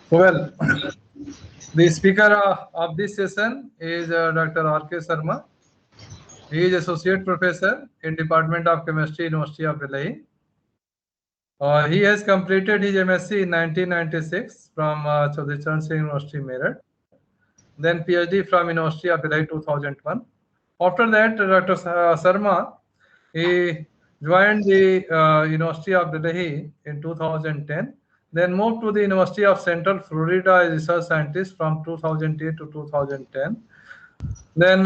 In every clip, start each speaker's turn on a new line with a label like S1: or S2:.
S1: Well, the speaker of this session is Dr. R.K. Sharma. He is Associate Professor in Department of Chemistry, University of Delhi. He has completed his MSc in 1996 from Chaudhry Charan Singh University, Meerut. Then PhD from University of Delhi 2001. After that, Dr. Sharma, he joined the University of Delhi in 2010, then moved to the University of Central Florida as research scientist from 2008 to 2010. Then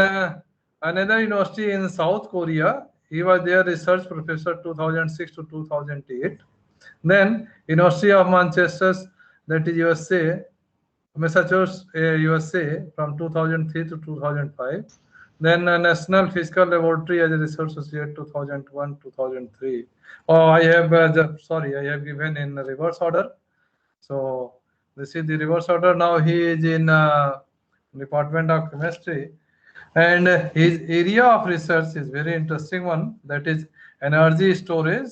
S1: another university in South Korea, he was there research professor 2006 to 2008. Then University of Manchester, that is USA, Massachusetts, USA, from 2003 to 2005. Then National Physical Laboratory as a research associate 2001 2003. Oh, I have sorry, I have given in reverse order. So this is the reverse order. Now he is in Department of Chemistry, and his area of research is very interesting one. That is energy storage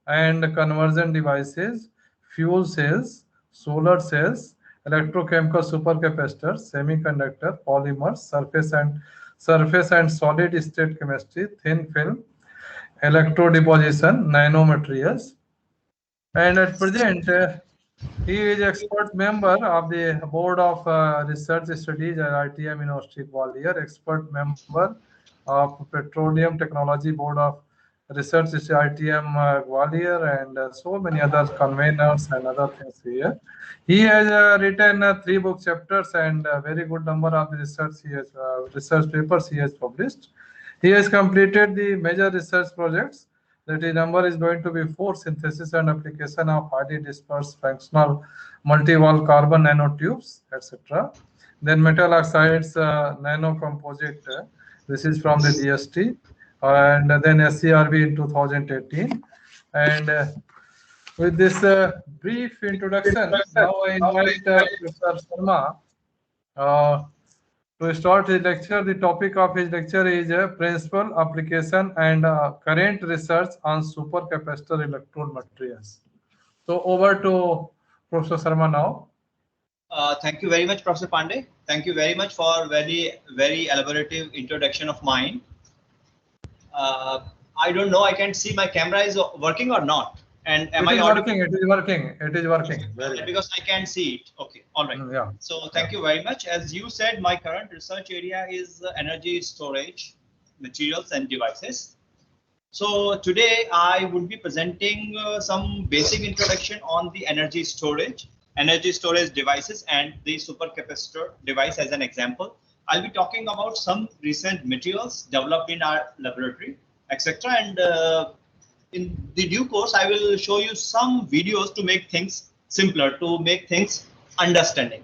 S1: and conversion devices, fuel cells, solar cells, electrochemical supercapacitors, semiconductor, polymers, surface and solid state chemistry, thin film, electrodeposition, nanomaterials. And at present, he is expert member of the Board of Research Studies at ITM University Gwalior, expert member of Petroleum Technology Board of Research at ITM Gwalior, and so many other conveners and other things here. He has written 3 book chapters and a very good number of the research papers he has published. He has completed the major research projects. That is, number is going to be 4: synthesis and application of highly dispersed functional multi-wall carbon nanotubes, etc. Then metal oxides nanocomposite. This is from the GST, and then SCRB in 2018. And with this brief introduction, now I invite Professor Sharma to start his lecture. The topic of his lecture is principal application and current research on supercapacitor electrode materials. So over to Professor Sharma now.
S2: Thank you very much, Professor Pandey. Thank you very much for very elaborative introduction of mine. I don't know, I can't see my camera is working or not. And am I
S1: working? It is working. It is working.
S2: Because I can't see it. Okay, all right.
S1: Yeah.
S2: So thank you very much. As you said, my current research area is energy storage, materials and devices. So today I would be presenting some basic introduction on the energy storage devices and the supercapacitor device as an example. I'll be talking about some recent materials developed in our laboratory, etc. And in the due course, I will show you some videos to make things simpler, to make things understanding.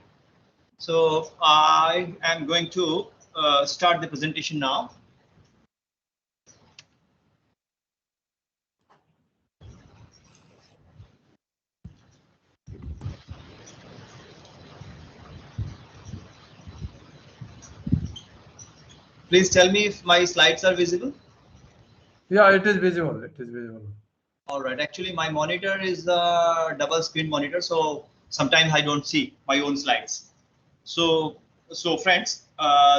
S2: So I am going to start the presentation now. Please tell me if my slides are visible.
S1: Yeah, it is visible. It is visible.
S2: All right. Actually, my monitor is a double screen monitor, so sometimes I don't see my own slides. So friends,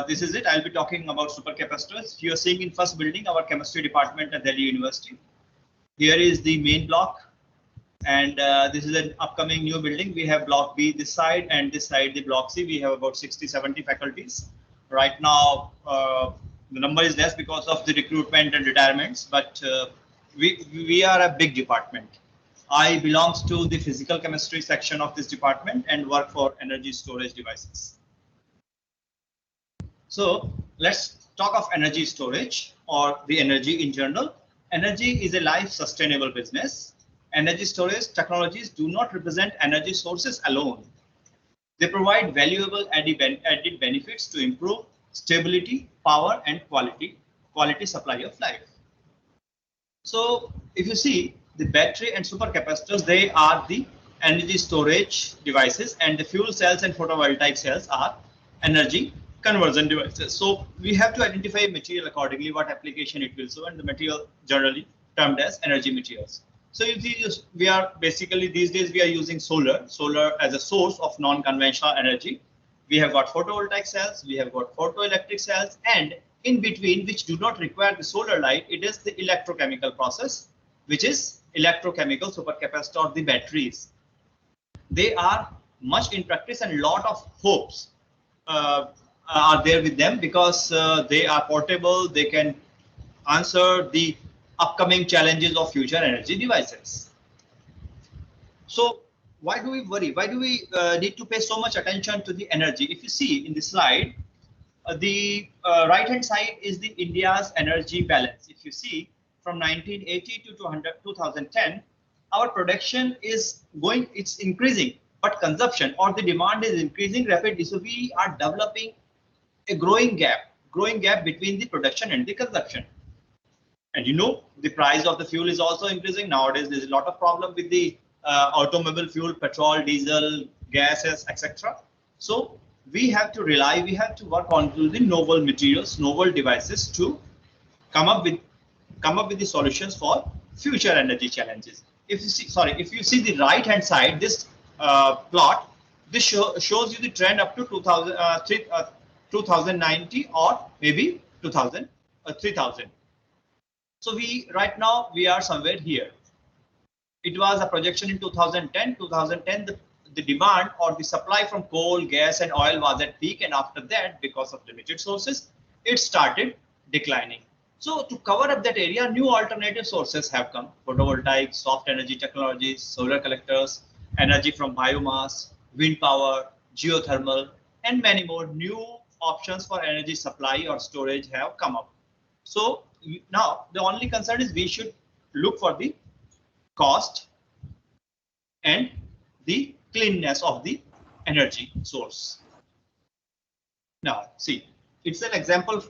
S2: this is it. I'll be talking about supercapacitors. You are seeing in first building our chemistry department at Delhi University. Here is the main block, and this is an upcoming new building. We have block B this side, and this side the block C. We have about 60-70 faculties. Right now, the number is less because of the recruitment and retirements, but we are a big department. I belong to the physical chemistry section of this department and work for energy storage devices. So let's talk of energy storage or the energy in general. Energy is a life sustainable business. Energy storage technologies do not represent energy sources alone. They provide valuable added benefits to improve stability, power, and quality supply of life. So if you see the battery and supercapacitors, they are the energy storage devices, and the fuel cells and photovoltaic cells are energy conversion devices. So we have to identify material accordingly, what application it will serve, and the material generally termed as energy materials. So you see, we are basically these days we are using solar as a source of non-conventional energy. We have got photovoltaic cells, we have got photoelectric cells, and in between, which do not require the solar light, it is the electrochemical process, which is electrochemical supercapacitor or the batteries. They are much in practice, and a lot of hopes are there with them because they are portable. They can answer the upcoming challenges of future energy devices. So why do we worry? Why do we need to pay so much attention to the energy? If you see in the slide, the right hand side is the India's energy balance. If you see from 1980 to 2010, our production is going, it's increasing, but consumption or the demand is increasing rapidly. So we are developing a growing gap between the production and the consumption. And you know, the price of the fuel is also increasing. Nowadays, there's a lot of problem with the automobile fuel, petrol, diesel, gases, etc. So we have to work on to the novel materials, novel devices to come up with the solutions for future energy challenges. If you see the right hand side, this plot, this shows you the trend up to 2090 or maybe 3000. So right now we are somewhere here. It was a projection in 2010. The demand or the supply from coal, gas, and oil was at peak, and after that, because of limited sources, it started declining. So to cover up that area, new alternative sources have come: photovoltaic, soft energy technologies, solar collectors, energy from biomass, wind power, geothermal, and many more new options for energy supply or storage have come up. So now the only concern is we should look for the cost and the cleanness of the energy source. Now see, it's an example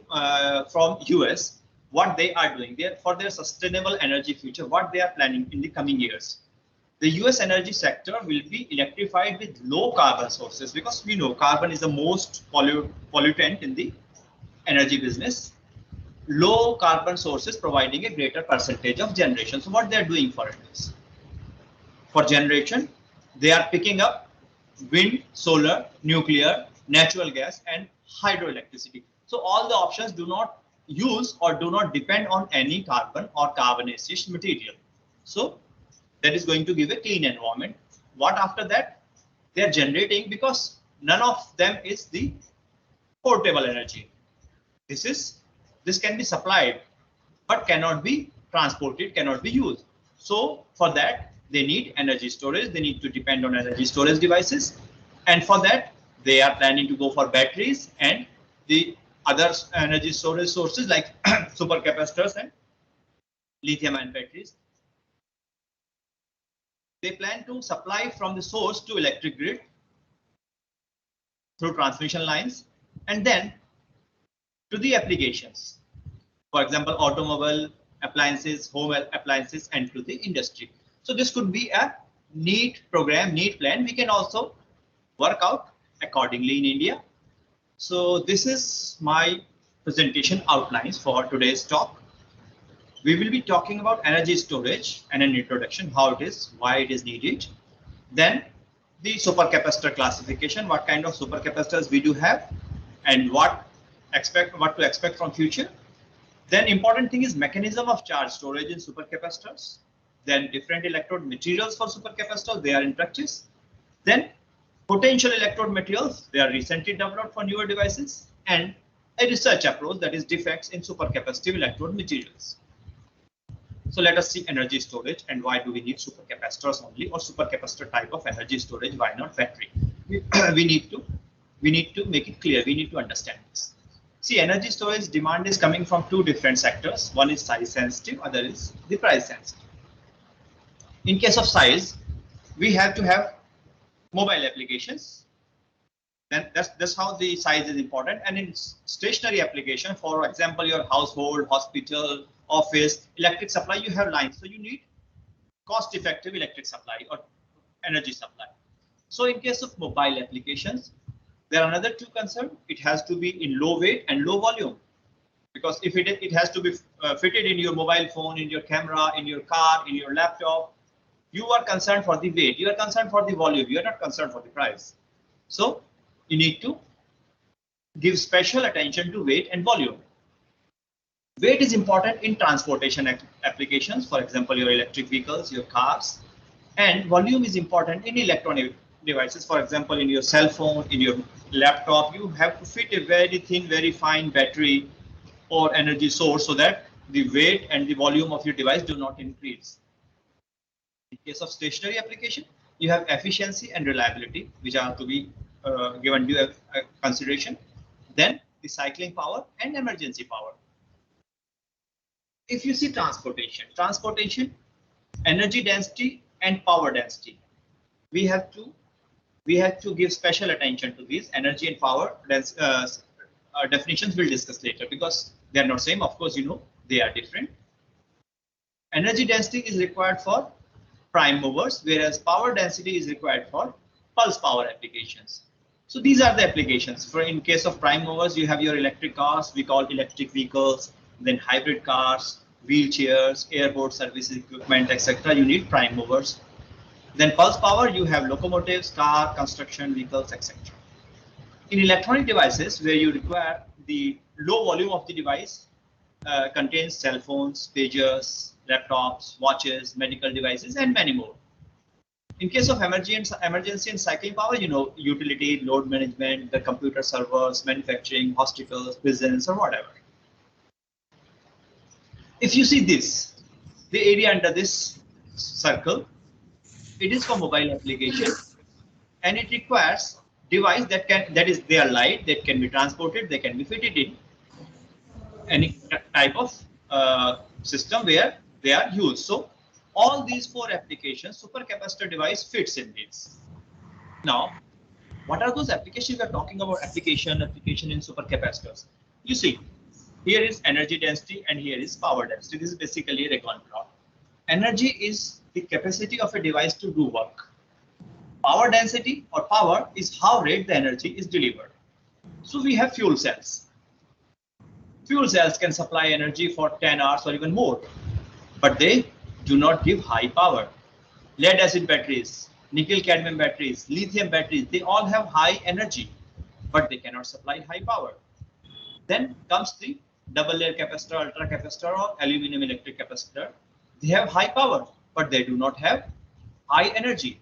S2: from US, what they are doing there for their sustainable energy future, what they are planning in the coming years. The US energy sector will be electrified with low carbon sources, because we know carbon is the most pollutant in the energy business. Low carbon sources providing a greater percentage of generation. So what they are doing for it is, for generation, they are picking up wind, solar, nuclear, natural gas, and hydroelectricity. So all the options do not use or do not depend on any carbon or carbonaceous material. So that is going to give a clean environment. What after that? They are generating, because none of them is the portable energy. This can be supplied, but cannot be transported, cannot be used. So for that, they need energy storage. They need to depend on energy storage devices. And for that, they are planning to go for batteries and the other energy storage sources like supercapacitors and lithium-ion batteries. They plan to supply from the source to electric grid through transmission lines, and then to the applications. For example, automobile appliances, home appliances, and to the industry. So this could be a neat program, neat plan. We can also work out accordingly in India. So this is my presentation outlines for today's talk. We will be talking about energy storage and an introduction, how it is, why it is needed. Then the supercapacitor classification, what kind of supercapacitors we do have, and what to expect from future. Then important thing is mechanism of charge storage in supercapacitors. Then different electrode materials for supercapacitors, they are in practice. Then potential electrode materials, they are recently developed for newer devices, and a research approach, that is defects in supercapacitive electrode materials. So let us see energy storage and why do we need supercapacitors only, or supercapacitor type of energy storage, why not battery? We need to make it clear, we need to understand this. See, energy storage demand is coming from two different sectors. One is size sensitive, other is the price sensitive. In case of size, we have to have mobile applications. Then that's how the size is important. And in stationary application, for example, your household, hospital, office, electric supply, you have lines. So you need cost-effective electric supply or energy supply. So in case of mobile applications, there are another two concerns. It has to be in low weight and low volume, because if it has to be fitted in your mobile phone, in your camera, in your car, in your laptop, you are concerned for the weight, you are concerned for the volume, you are not concerned for the price. So you need to give special attention to weight and volume. Weight is important in transportation applications, for example, your electric vehicles, your cars, and volume is important in electronic devices, for example, in your cell phone, in your laptop. You have to fit a very thin, very fine battery or energy source so that the weight and the volume of your device do not increase. In case of stationary application, you have efficiency and reliability, which are to be given due consideration. Then the cycling power and emergency power. If you see transportation, energy density and power density, we have to give special attention to these energy and power definitions. We'll discuss later because they are not same. Of course, you know they are different. Energy density is required for prime movers, whereas power density is required for pulse power applications. So these are the applications. For in case of prime movers, you have your electric cars, we call electric vehicles, then hybrid cars, wheelchairs, airport services equipment, etc. You need prime movers. Then pulse power, you have locomotives, car, construction vehicles, etc. In electronic devices, where you require the low volume of the device, contains cell phones, pagers, laptops, watches, medical devices, and many more. In case of emergency and cycling power, you know, utility, load management, the computer servers, manufacturing, hospitals, prisons, or whatever. If you see this, the area under this circle, it is for mobile application, and it requires device they are light, that can be transported, they can be fitted in any type of system where they are used. So all these four applications, supercapacitor device fits in this. Now, what are those applications we are talking about? Application in supercapacitors. You see, here is energy density and here is power density. This is basically a Reglan plot. Energy is the capacity of a device to do work. Power density or power is how rate the energy is delivered. So we have fuel cells. Fuel cells can supply energy for 10 hours or even more, but they do not give high power. Lead acid batteries, nickel cadmium batteries, lithium batteries, they all have high energy, but they cannot supply high power. Then comes the double layer capacitor, ultra capacitor, or aluminum electric capacitor. They have high power, but they do not have high energy.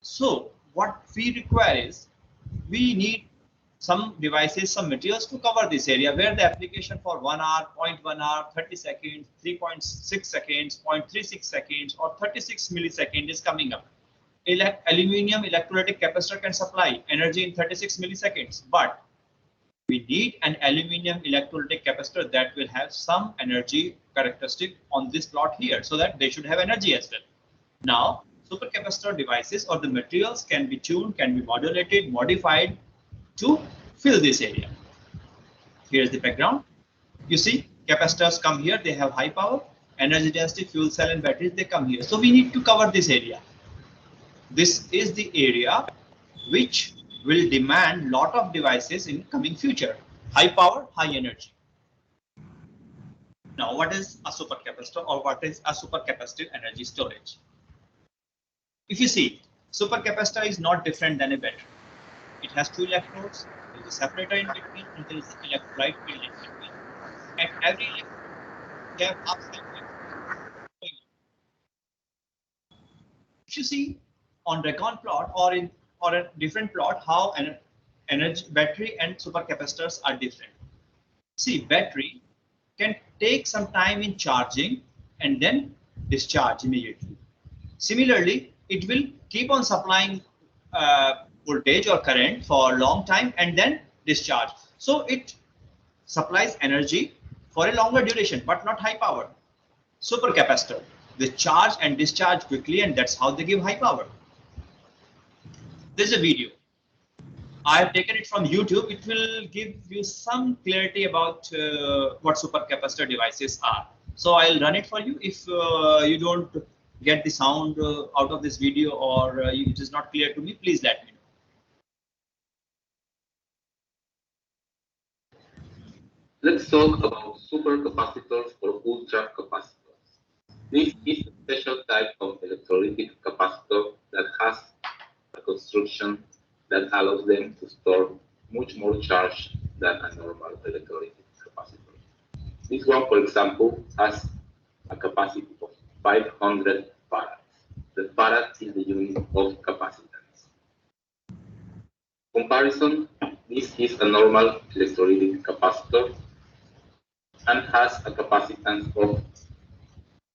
S2: So what we require is, we need some devices, some materials to cover this area where the application for 1 hour, 0.1 hour, 30 seconds, 3.6 seconds, 0.36 seconds, or 36 milliseconds is coming up. Aluminum electrolytic capacitor can supply energy in 36 milliseconds, but we need an aluminum electrolytic capacitor that will have some energy characteristic on this plot here, so that they should have energy as well. Now, supercapacitor devices or the materials can be tuned, can be modulated, modified to fill this area. Here's the background. You see, capacitors come here, they have high power, energy density, fuel cell and batteries, they come here. So we need to cover this area. This is the area which will demand lot of devices in coming future. High power, high energy. Now, what is a supercapacitor or what is a supercapacitive energy storage? If you see, supercapacitor is not different than a battery. It has two electrodes, there is a separator in between, and there is an electrolyte field in between. And every electrode, they have half cell. If you see on Reglan plot or a different plot, how an energy battery and supercapacitors are different. See, battery can take some time in charging and then discharge immediately. Similarly, it will keep on supplying voltage or current for a long time and then discharge. So it supplies energy for a longer duration, but not high power. Supercapacitor, they charge and discharge quickly, and that's how they give high power. This is a video. I have taken it from YouTube. It will give you some clarity about what supercapacitor devices are. So I'll run it for you. If you don't get the sound out of this video or it is not clear to me, please let me know.
S3: Let's talk about supercapacitors or ultracapacitors. This is a special type of electrolytic capacitor that has a construction that allows them to store much more charge than a normal electrolytic capacitor. This one, for example, has a capacity of 500 farads. The farad is the unit of capacitance. Comparison, this is a normal electrolytic capacitor and has a capacitance of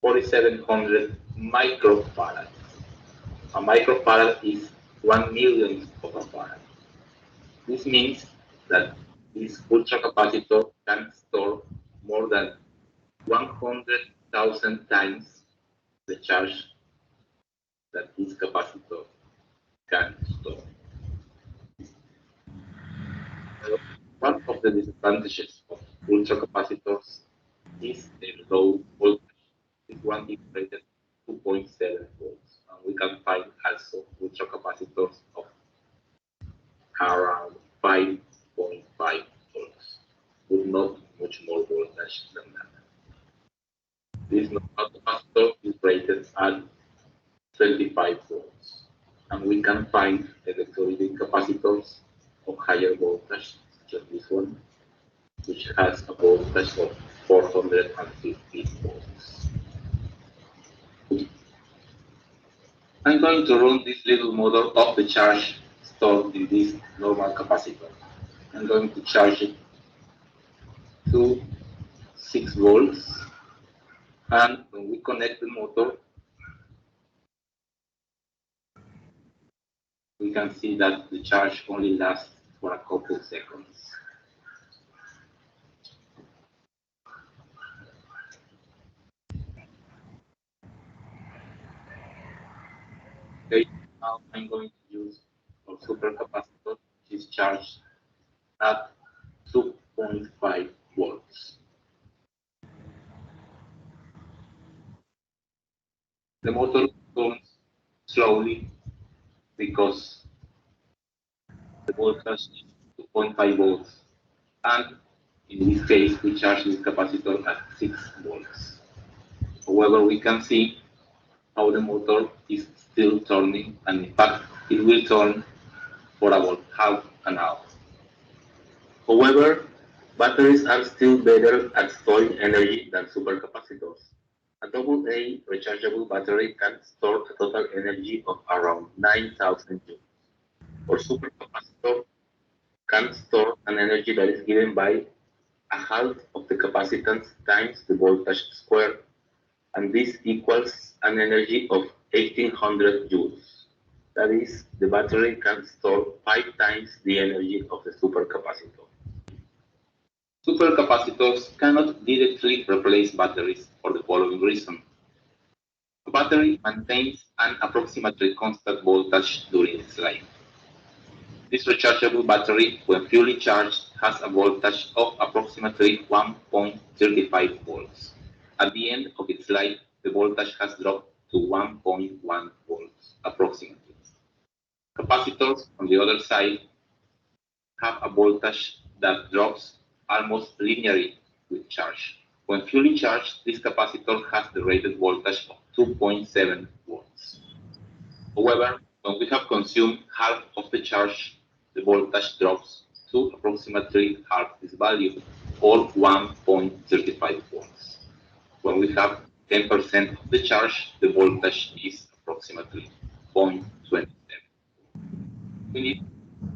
S3: 4700 microfarads. A microfarad is 1 millionth of a farad. This means that this ultracapacitor can store more than 100,000 times the charge that this capacitor can store. One of the disadvantages of ultracapacitors is their low voltage. This one is rated 2.7 volts, and we can find also ultracapacitors of around 5.5 volts, but not much more voltage than that. This normal capacitor is rated at 25 volts, and we can find electrolytic capacitors of higher voltage, such as this one, which has a voltage of 450 volts. I'm going to run this little model of the charge stored in this normal capacitor. I'm going to charge it to 6 volts, and when we connect the motor, we can see that the charge only lasts for a couple seconds. Okay, now I'm going to use our supercapacitor, which is charged at 2.5 volts. The motor turns slowly because the voltage is 2.5 volts, and in this case we charge this capacitor at 6 volts. However, we can see how the motor is still turning, and in fact it will turn for about half an hour. However, batteries are still better at storing energy than supercapacitors. A AA rechargeable battery can store a total energy of around 9,000 joules. Or supercapacitor can store an energy that is given by a half of the capacitance times the voltage squared, and this equals an energy of 1800 joules. That is, the battery can store 5 times the energy of the supercapacitor. Supercapacitors cannot directly replace batteries for the following reason. A battery maintains an approximately constant voltage during its life. This rechargeable battery, when fully charged, has a voltage of approximately 1.35 volts. At the end of its life, the voltage has dropped to 1.1 volts, approximately. Capacitors, on the other side, have a voltage that drops almost linearly with charge. When fully charged, this capacitor has the rated voltage of 2.7 volts. However, when we have consumed half of the charge, the voltage drops to approximately half this value, or 1.35 volts. When we have 10% of the charge, the voltage is approximately 0.27. We need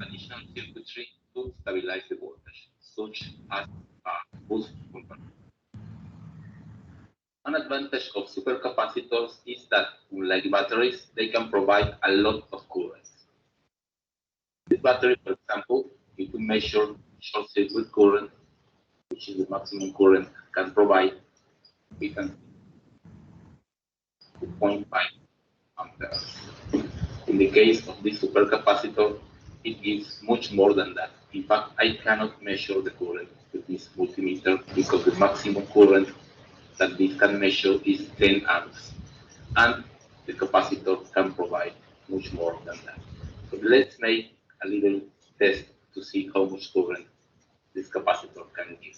S3: additional circuitry to stabilize the voltage, such as a boost converter. One advantage of supercapacitors is that, unlike batteries, they can provide a lot of current. This battery, for example, if we measure short circuit current, which is the maximum current can provide, we can see 2.5 amperes. In the case of this supercapacitor, it gives much more than that. In fact, I cannot measure the current with this multimeter because the maximum current that this can measure is 10 amps, and the capacitor can provide much more than that. So let's make a little test to see how much current this capacitor can give.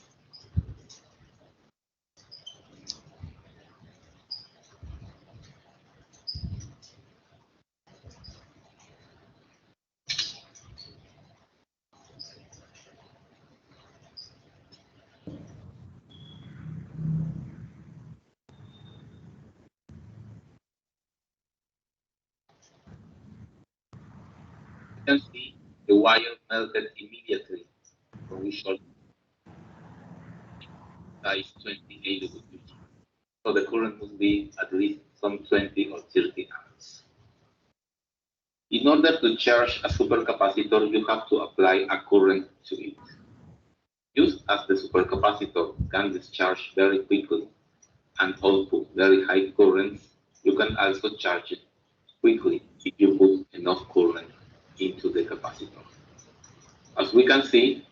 S3: can see the wire melted immediately when we short size 28 AWG. So the current must be at least some 20 or 30 amps. In order to charge a supercapacitor, you have to apply a current to it. Just as the supercapacitor can discharge very quickly and output very high currents, you can also charge it quickly if you put enough current into the capacitor. As we can see,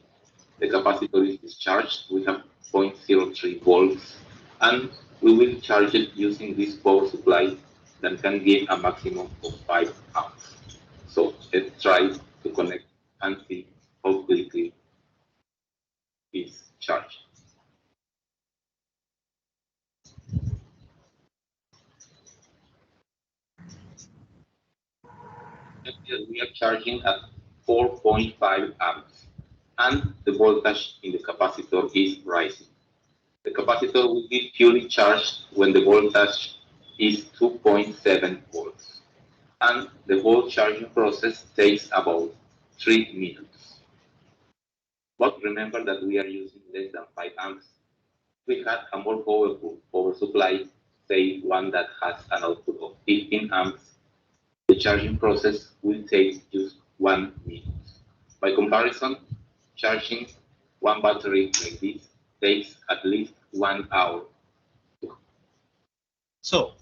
S3: the capacitor is discharged. We have 0.03 volts, and we will charge it using this power supply that can give a maximum of 5 amps. So let's try to connect and see how quickly it's charged. We are charging at 4.5 amps, and the voltage in the capacitor is rising. The capacitor will be fully charged when the voltage is 2.7 volts, and the whole charging process takes about 3 minutes. But remember that we are using less than 5 amps. If we had a more powerful power supply, say one that has an output of 15 amps, the charging process will take just 1 minute. By comparison, charging one battery like this takes at least 1 hour.
S2: So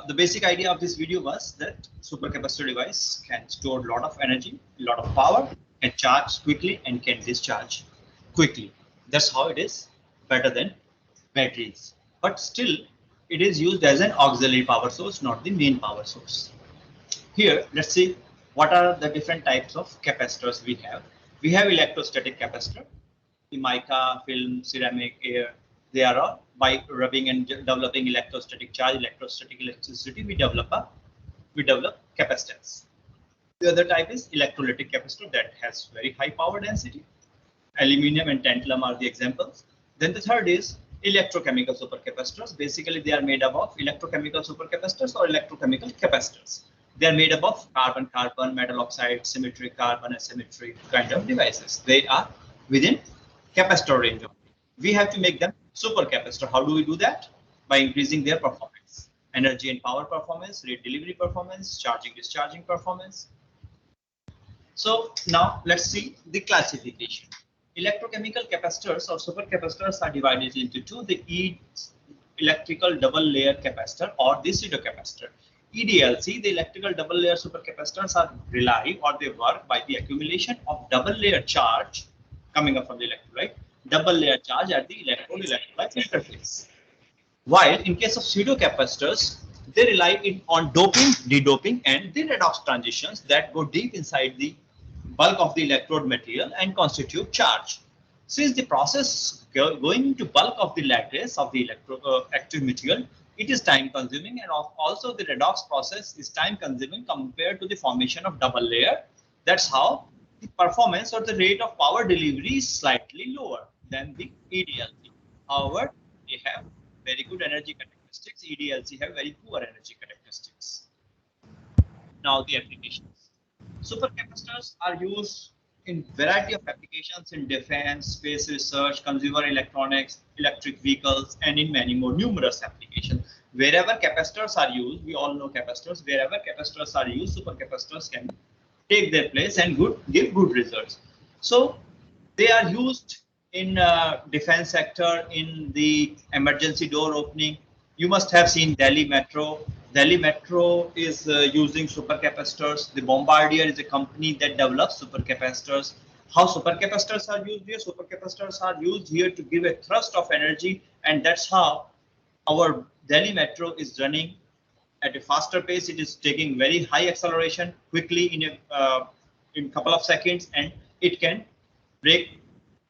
S2: the basic idea of this video was that supercapacitor device can store a lot of energy, a lot of power, can charge quickly and can discharge quickly. That's how it is better than batteries. But still, it is used as an auxiliary power source, not the main power source. Here, let's see what are the different types of capacitors we have. We have electrostatic capacitor, the mica, film, ceramic, air. They are all by rubbing and developing electrostatic charge, electrostatic electricity, we develop capacitance. The other type is electrolytic capacitor that has very high power density. Aluminum and tantalum are the examples. Then the third is electrochemical supercapacitors. Basically, they are made up of electrochemical supercapacitors or electrochemical capacitors. They are made up of carbon-carbon, metal oxide, symmetric, carbon asymmetric kind of devices. They are within capacitor range. We have to make them supercapacitor. How do we do that? By increasing their performance, energy and power performance, rate delivery performance, charging discharging performance. So now let's see the classification. Electrochemical capacitors or supercapacitors are divided into two: the electrical double layer capacitor or the pseudocapacitor. EDLC, the electrical double layer supercapacitors are rely or they work by the accumulation of double layer charge coming up from the electrolyte, double layer charge at the electrode-electrolyte interface. While in case of pseudocapacitors, they rely on doping, de-doping, and the redox transitions that go deep inside the bulk of the electrode material and constitute charge. Since the process going into bulk of the lattice of the active material, it is time consuming, and also the redox process is time consuming compared to the formation of double layer. That's how the performance or the rate of power delivery is slightly lower than the EDLC. However, they have very good energy characteristics. EDLC have very poor energy characteristics. Now the applications. Supercapacitors are used in variety of applications in defense, space research, consumer electronics, electric vehicles, and in many more numerous applications. Wherever capacitors are used, we all know capacitors, wherever capacitors are used, supercapacitors can take their place and give good results. So they are used in defense sector, in the emergency door opening. You must have seen Delhi Metro. Delhi Metro is using supercapacitors. The Bombardier is a company that develops supercapacitors. How supercapacitors are used here? Supercapacitors are used here to give a thrust of energy, and that's how our Delhi Metro is running at a faster pace. It is taking very high acceleration quickly in a couple of seconds, and it can brake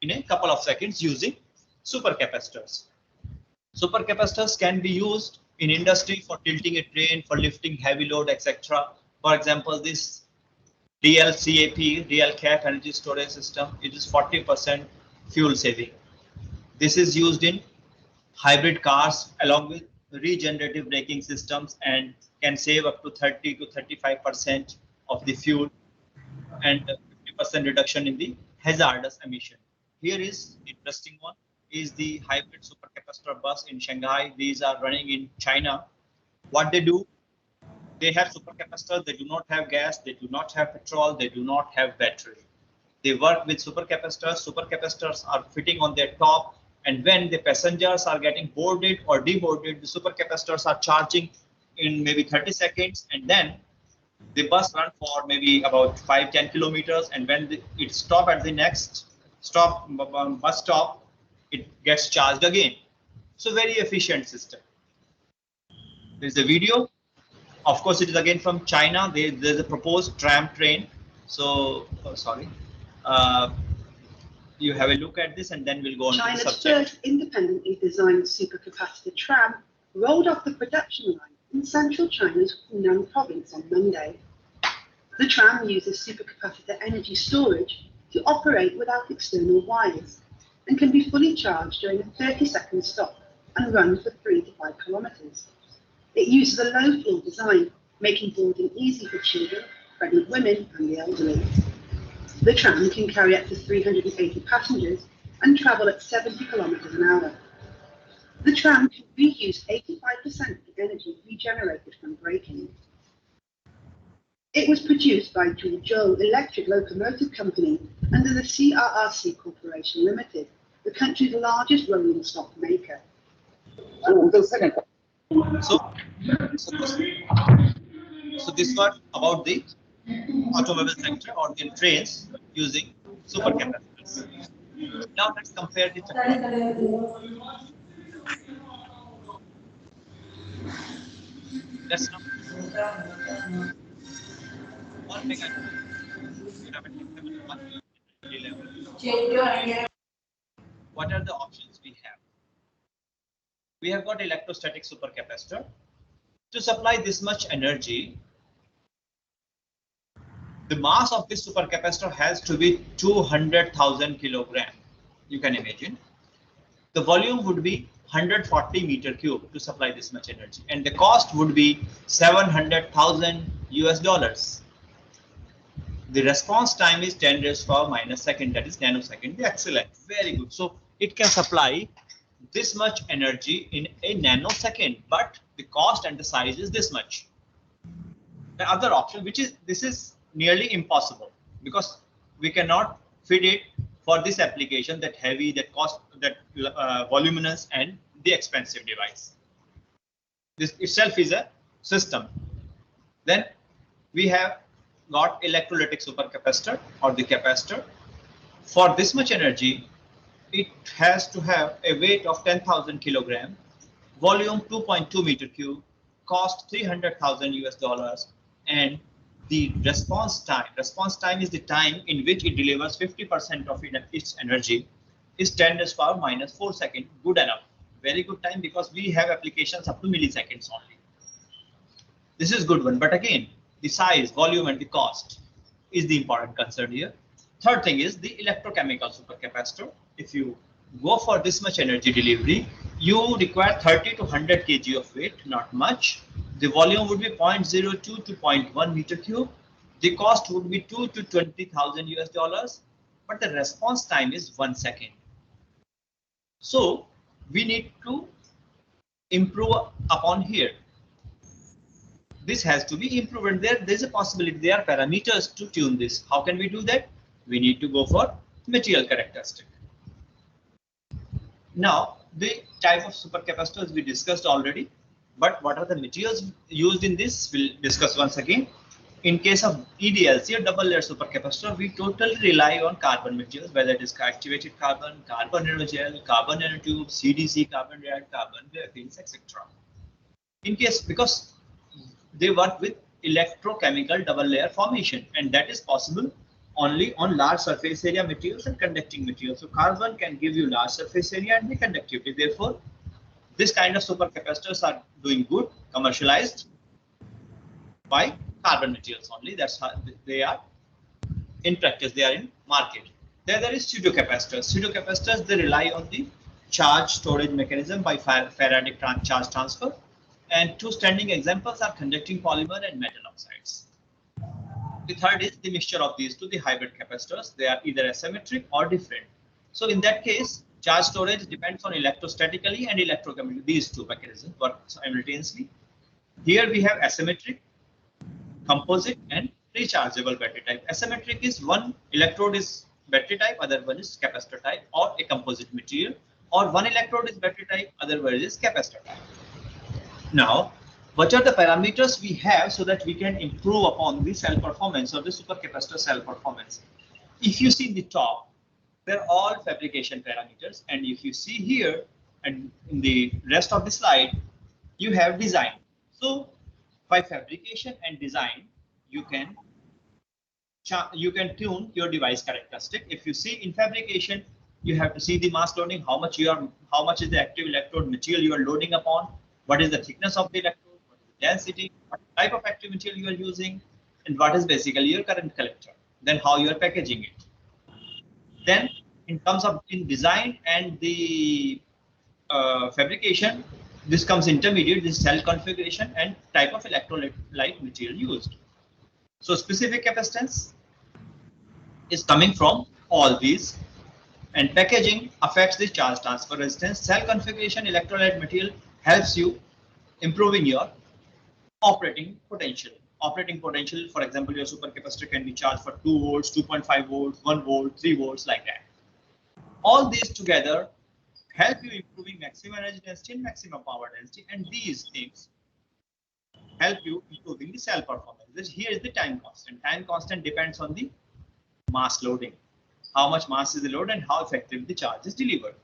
S2: in a couple of seconds using supercapacitors. Supercapacitors can be used in industry for tilting a train, for lifting heavy load, etc. For example, this DLCAP, real cap energy storage system, it is 40% fuel saving. This is used in hybrid cars along with regenerative braking systems and can save up to 30 to 35% of the fuel. and 50% reduction in the hazardous emission. Here is interesting one is the hybrid supercapacitor bus in Shanghai. These are running in China. What they do, they have supercapacitors, they do not have gas, they do not have petrol, they do not have battery. They work with supercapacitors. Supercapacitors are fitting on their top, and when the passengers are getting boarded or deboarded, the supercapacitors are charging in maybe 30 seconds, and then the bus run for maybe about 5-10 kilometers, and when it stop at the next stop, bus stop, it gets charged again. So very efficient system. There's a video. Of course, it is again from China. There's a proposed tram train. So, sorry. You have a look at this, and then we'll go on to the
S4: China's
S2: subject.
S4: first independently designed supercapacitor tram rolled off the production line in central China's Hunan province on Monday. The tram uses supercapacitor energy storage to operate without external wires and can be fully charged during a 30-second stop and run for 3 to 5 kilometers. It uses a low-floor design, making boarding easy for children, pregnant women, and the elderly. The tram can carry up to 380 passengers and travel at 70 kilometers an hour. The tram can reuse 85% of the energy regenerated from braking. It was produced by Zhuzhou Electric Locomotive Company under the CRRC Corporation Limited, the country's largest rolling stock maker.
S2: So this was about the automobile sector or the trains using supercapacitors. Now let's compare the technology. Let's now 1 megajoule. You have a 1 level. What are the options we have? We have got electrostatic supercapacitor. To supply this much energy, the mass of this supercapacitor has to be 200,000 kilogram. You can imagine. The volume would be 140 meter cube to supply this much energy, and the cost would be $700,000 US. The response time is 10 raised to power minus second, that is nanosecond. Excellent, very good. So it can supply this much energy in a nanosecond, but the cost and the size is this much. The other option, which is this is nearly impossible because we cannot fit it for this application, that heavy, that cost, that voluminous and the expensive device. This itself is a system. Then we have got electrolytic supercapacitor or the capacitor. For this much energy, it has to have a weight of 10,000 kilogram, volume 2.2 meter cube, cost $300,000 US, and the response time is the time in which it delivers 50% of its energy, is 10 raised to power minus 4 seconds. Good enough, very good time, because we have applications up to milliseconds only. This is good one, but again, the size, volume, and the cost is the important concern here. Third thing is the electrochemical supercapacitor. If you go for this much energy delivery, you require 30 to 100 kg of weight, not much. The volume would be 0.02 to 0.1 meter cube. The cost would be $2 to $20,000 US, but the response time is 1 second. So we need to improve upon here. This has to be improved, and there's a possibility, there are parameters to tune this. How can we do that? We need to go for material characteristic. Now, the type of supercapacitors we discussed already, but what are the materials used in this? We'll discuss once again. In case of EDLC or double layer supercapacitor, we totally rely on carbon materials, whether it is activated carbon, carbon nanogel, carbon nanotube, CDC, carbon dioxide, carbon graphene, etc. In case, because they work with electrochemical double layer formation, and that is possible only on large surface area materials and conducting materials. So carbon can give you large surface area and the conductivity. Therefore, this kind of supercapacitors are doing good, commercialized by carbon materials only. That's how they are in practice. They are in market. There is pseudocapacitors. Pseudocapacitors, they rely on the charge storage mechanism by Faraday charge transfer. And two standing examples are conducting polymer and metal oxides. The third is the mixture of these two, the hybrid capacitors. They are either asymmetric or different. So in that case, charge storage depends on electrostatically and electrochemically. These two mechanisms work simultaneously. Here we have asymmetric, composite, and rechargeable battery type. Asymmetric is one electrode is battery type, other one is capacitor type, or a composite material, or one electrode is battery type, other one is capacitor type. Now, what are the parameters we have so that we can improve upon the cell performance or the supercapacitor cell performance? If you see in the top, they're all fabrication parameters, and if you see here and in the rest of the slide, you have design. So by fabrication and design, you can tune your device characteristic. If you see in fabrication, you have to see the mass loading, how much is the active electrode material you are loading upon, what is the thickness of the electrode, what is the density, what type of active material you are using, and what is basically your current collector. Then how you are packaging it. Then in terms of design and the fabrication, this comes intermediate, this cell configuration and type of electrolyte material used. So specific capacitance is coming from all these, and packaging affects the charge transfer resistance. Cell configuration, electrolyte material helps you improving your operating potential. Operating potential, for example, your supercapacitor can be charged for 2 volts, 2.5 volts, 1 volt, 3 volts, like that. All these together help you improving maximum energy density and maximum power density, and these things help you improving the cell performance. Here is the time constant. Time constant depends on the mass loading, how much mass is the load and how effective the charge is delivered.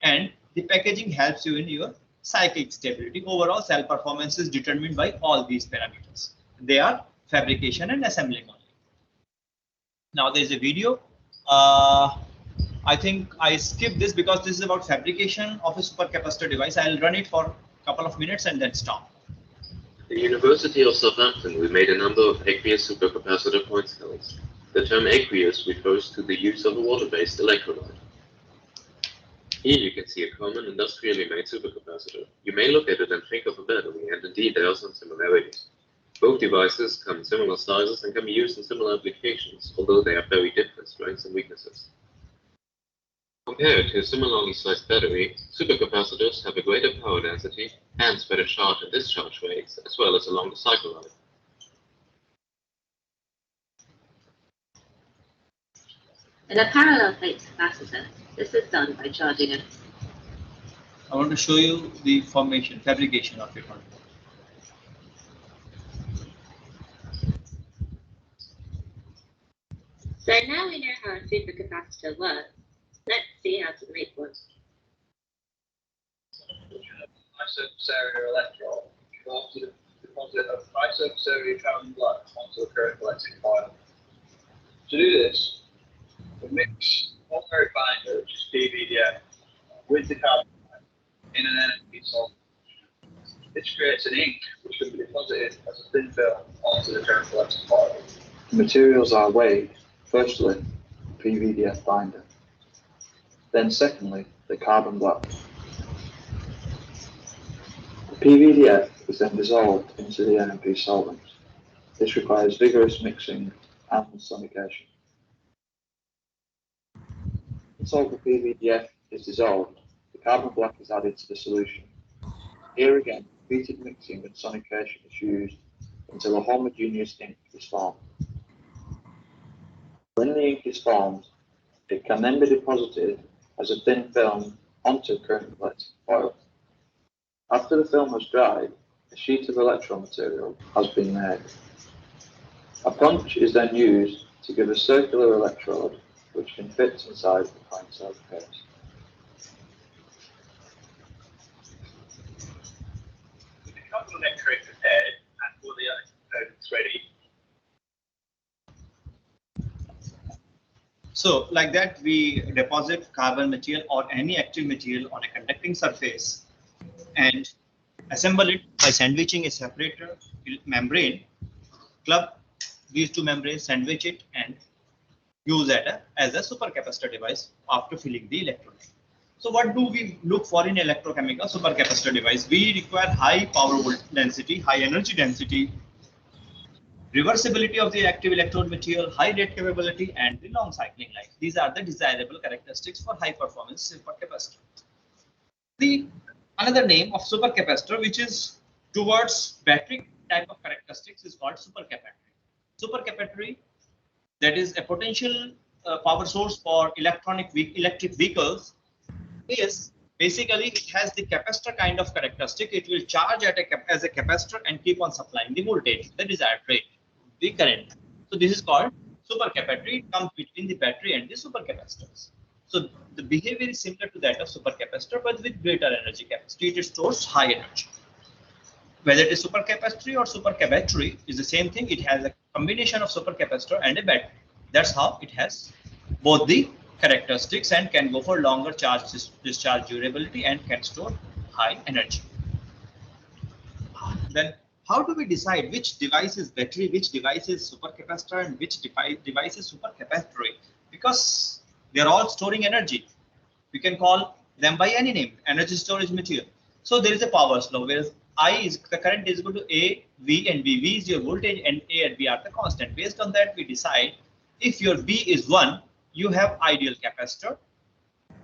S2: And the packaging helps you in your cyclic stability. Overall cell performance is determined by all these parameters. They are fabrication and assembling only. Now there is a video. I think I skipped this because this is about fabrication of a supercapacitor device. I'll run it for a couple of minutes and then stop.
S5: At the University of Southampton, we made a number of aqueous supercapacitor point cells. The term aqueous refers to the use of a water-based electrolyte. Here you can see a common industrially made supercapacitor. You may look at it and think of a battery, and indeed there are some similarities. Both devices come in similar sizes and can be used in similar applications, although they have very different strengths and weaknesses. Compared to a similarly sized battery, supercapacitors have a greater power density, hence better charge and discharge rates, as well as a longer cycle life.
S6: In a parallel plate capacitor, this is done by charging it.
S2: I want to show you the formation, fabrication of it.
S6: So now we know how a supercapacitor works. Let's see how to make one.
S7: High-surface area electrode after the deposit of high-surface area carbon black onto a current collecting coil. To do this, we mix polymeric binder, which is PVDF, with the carbon black in an NMP solvent. This creates an ink which can be deposited as a thin film onto the current collecting coil.
S8: The materials are weighed, firstly, the PVDF binder, then secondly, the carbon black. The PVDF is then dissolved into the NMP solvent. This requires vigorous mixing and sonication. Once the PVDF is dissolved, the carbon black is added to the solution. Here again, repeated mixing and sonication is used until a homogeneous ink is formed. When the ink is formed, it can then be deposited as a thin film onto current collecting coil. After the film has dried, a sheet of electron material has been made. A punch is then used to give a circular electrode which can fit inside the point cell case.
S7: With the carbon electrode prepared and all the electrodes ready,
S2: So like that, we deposit carbon material or any active material on a conducting surface and assemble it by sandwiching a separator membrane, club these two membranes, sandwich it, and use it as a supercapacitor device after filling the electrolyte. So what do we look for in electrochemical supercapacitor device? We require high power density, high energy density, reversibility of the active electrode material, high rate capability, and the long cycling life. These are the desirable characteristics for high performance supercapacitor. Another name of supercapacitor, which is towards battery type of characteristics, is called supercapacitor. Supercapacitor, that is a potential power source for electric vehicles, is basically it has the capacitor kind of characteristic. It will charge as a capacitor and keep on supplying the voltage, the desired rate, the current. So this is called supercapacitor. It comes between the battery and the supercapacitors. So the behavior is similar to that of supercapacitor, but with greater energy capacity. It stores high energy. Whether it is supercapacitor or supercapacitor is the same thing. It has a combination of supercapacitor and a battery. That's how it has both the characteristics and can go for longer charge discharge durability and can store high energy. Then how do we decide which device is battery, which device is supercapacitor, and which device is supercapacitor? Because they are all storing energy. We can call them by any name, energy storage material. So there is a Power's law where I is the current is equal to A, V, and B. V is your voltage, and A and B are the constant. Based on that, we decide if your B is 1, you have ideal capacitor.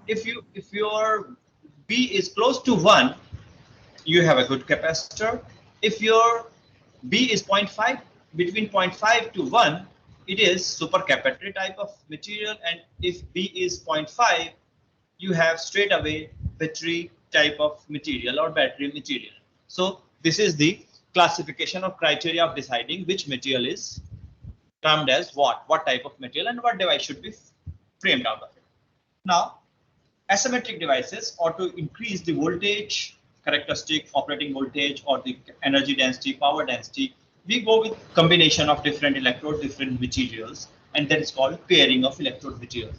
S2: If your B is close to 1, you have a good capacitor. If your B is 0.5, between 0.5 to 1, it is supercapacitor type of material, and if B is 0.5, you have straight away battery type of material or battery material. So this is the classification of criteria of deciding which material is termed as what type of material and what device should be framed out of it. Now, asymmetric devices, or to increase the voltage characteristic, operating voltage, or the energy density, power density, we go with combination of different electrodes, different materials, and that is called pairing of electrode materials.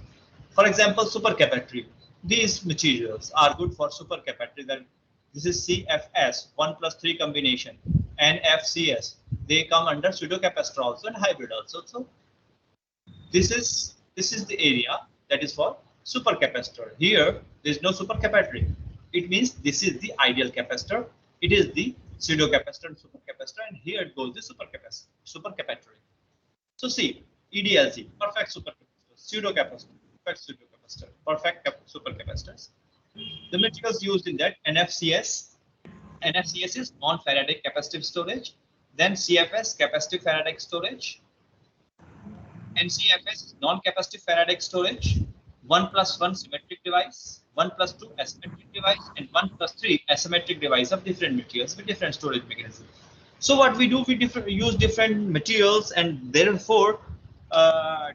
S2: For example, supercapacitor. These materials are good for supercapacitor. That this is CFS 1+3 combination, and FCS. They come under pseudocapacitor also and hybrid also. So this is the area that is for supercapacitor. Here there is no supercapacitor. It means this is the ideal capacitor. It is the pseudocapacitor and supercapacitor, and here it goes the supercapacitor. So see, EDLC, perfect supercapacitor, pseudocapacitor, perfect pseudocapacitor, perfect supercapacitors. The materials used in that, NFCS. NFCS is non-Faraday capacitive storage. Then CFS, capacitive Faraday storage. NCFS is non-capacitive Faraday storage. 1+1 symmetric device, 1+2 asymmetric device, and 1+3 asymmetric device of different materials with different storage mechanisms. So what we do, we use different materials and therefore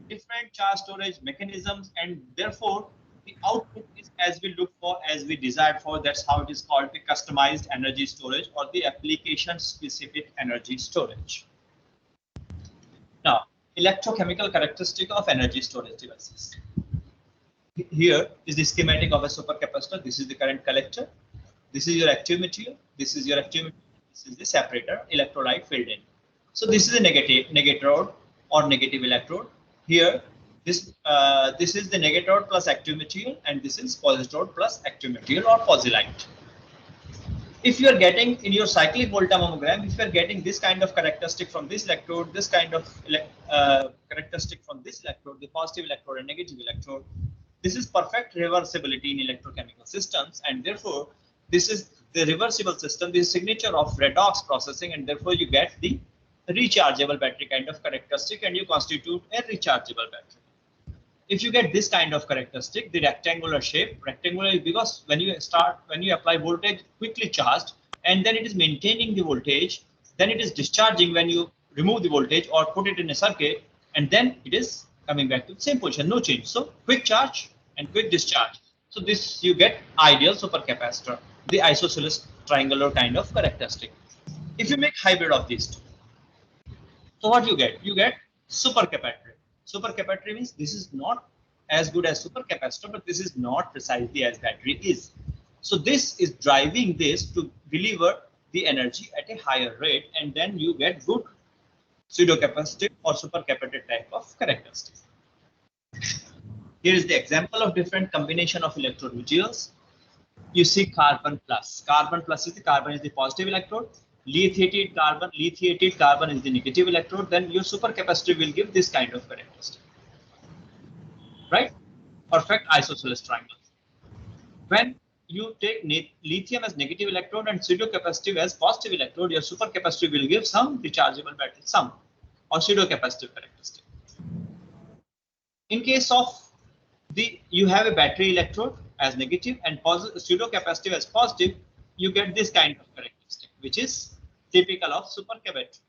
S2: different charge storage mechanisms, and therefore the output is as we look for, as we desired for. That's how it is called the customized energy storage or the application specific energy storage. Now, electrochemical characteristic of energy storage devices. Here is the schematic of a supercapacitor. This is the current collector. This is your active material. This is your active material. This is the separator, electrolyte filled in. So this is a negator or negative electrode. Here, this is the negator plus active material, and this is positrode plus active material or posylite. If you are getting in your cyclic voltammogram, if you are getting this kind of characteristic from this electrode, this kind of characteristic from this electrode, the positive electrode and negative electrode, this is perfect reversibility in electrochemical systems, and therefore this is the reversible system, this is signature of redox processing, and therefore you get the rechargeable battery kind of characteristic, and you constitute a rechargeable battery. If you get this kind of characteristic, the rectangular shape, rectangular because when you apply voltage, quickly charged, and then it is maintaining the voltage, then it is discharging when you remove the voltage or put it in a circuit, and then it is coming back to the same position, no change. So quick charge and quick discharge. So this you get ideal supercapacitor, the isosceles triangular kind of characteristic. If you make hybrid of these two, so what you get? You get supercapacitor. Supercapacitor means this is not as good as supercapacitor, but this is not precisely as battery is. So this is driving this to deliver the energy at a higher rate, and then you get good pseudocapacitive or supercapacitor type of characteristic. Here is the example of different combination of electrode materials. You see carbon plus. Carbon plus is the positive electrode, lithiated carbon is the negative electrode, then your supercapacitor will give this kind of characteristic. Right? Perfect isosceles triangle. When you take lithium as negative electrode and pseudocapacitive as positive electrode, your supercapacitor will give some rechargeable battery, some or pseudocapacitive characteristic. In case of you have a battery electrode as negative and pseudocapacitive as positive, you get this kind of characteristic, which is typical of supercapacitor.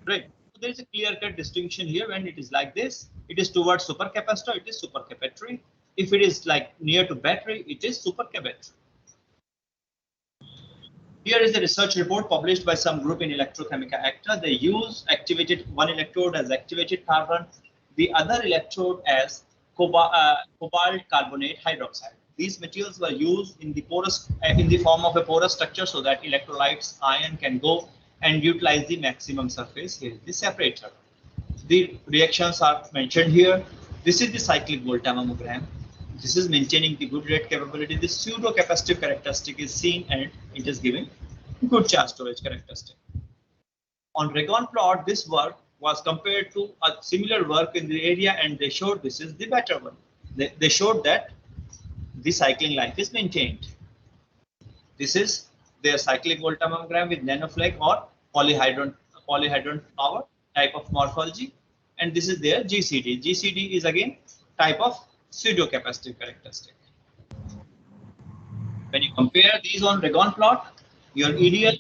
S2: Right. So there is a clear-cut distinction here. When it is like this, it is towards supercapacitor, it is supercapacitor. If it is like near to battery, it is supercapacitor. Here is a research report published by some group in Electrochemica Acta. They use one electrode as activated carbon, the other electrode as cobalt carbonate hydroxide. These materials were used in the form of a porous structure so that electrolytes ion can go and utilize the maximum surface. Here is the separator. The reactions are mentioned here. This is the cyclic voltammogram. This is maintaining the good rate capability. The pseudo-capacitive characteristic is seen and it is giving good charge storage characteristic. On Regon plot, this work was compared to a similar work in the area and they showed this is the better one. They showed that the cycling life is maintained. This is their cyclic voltammogram with nanoflake or polyhedron power type of morphology, and this is their GCD. GCD is again type of pseudo-capacitive characteristic. When you compare these on Regon plot, your EDL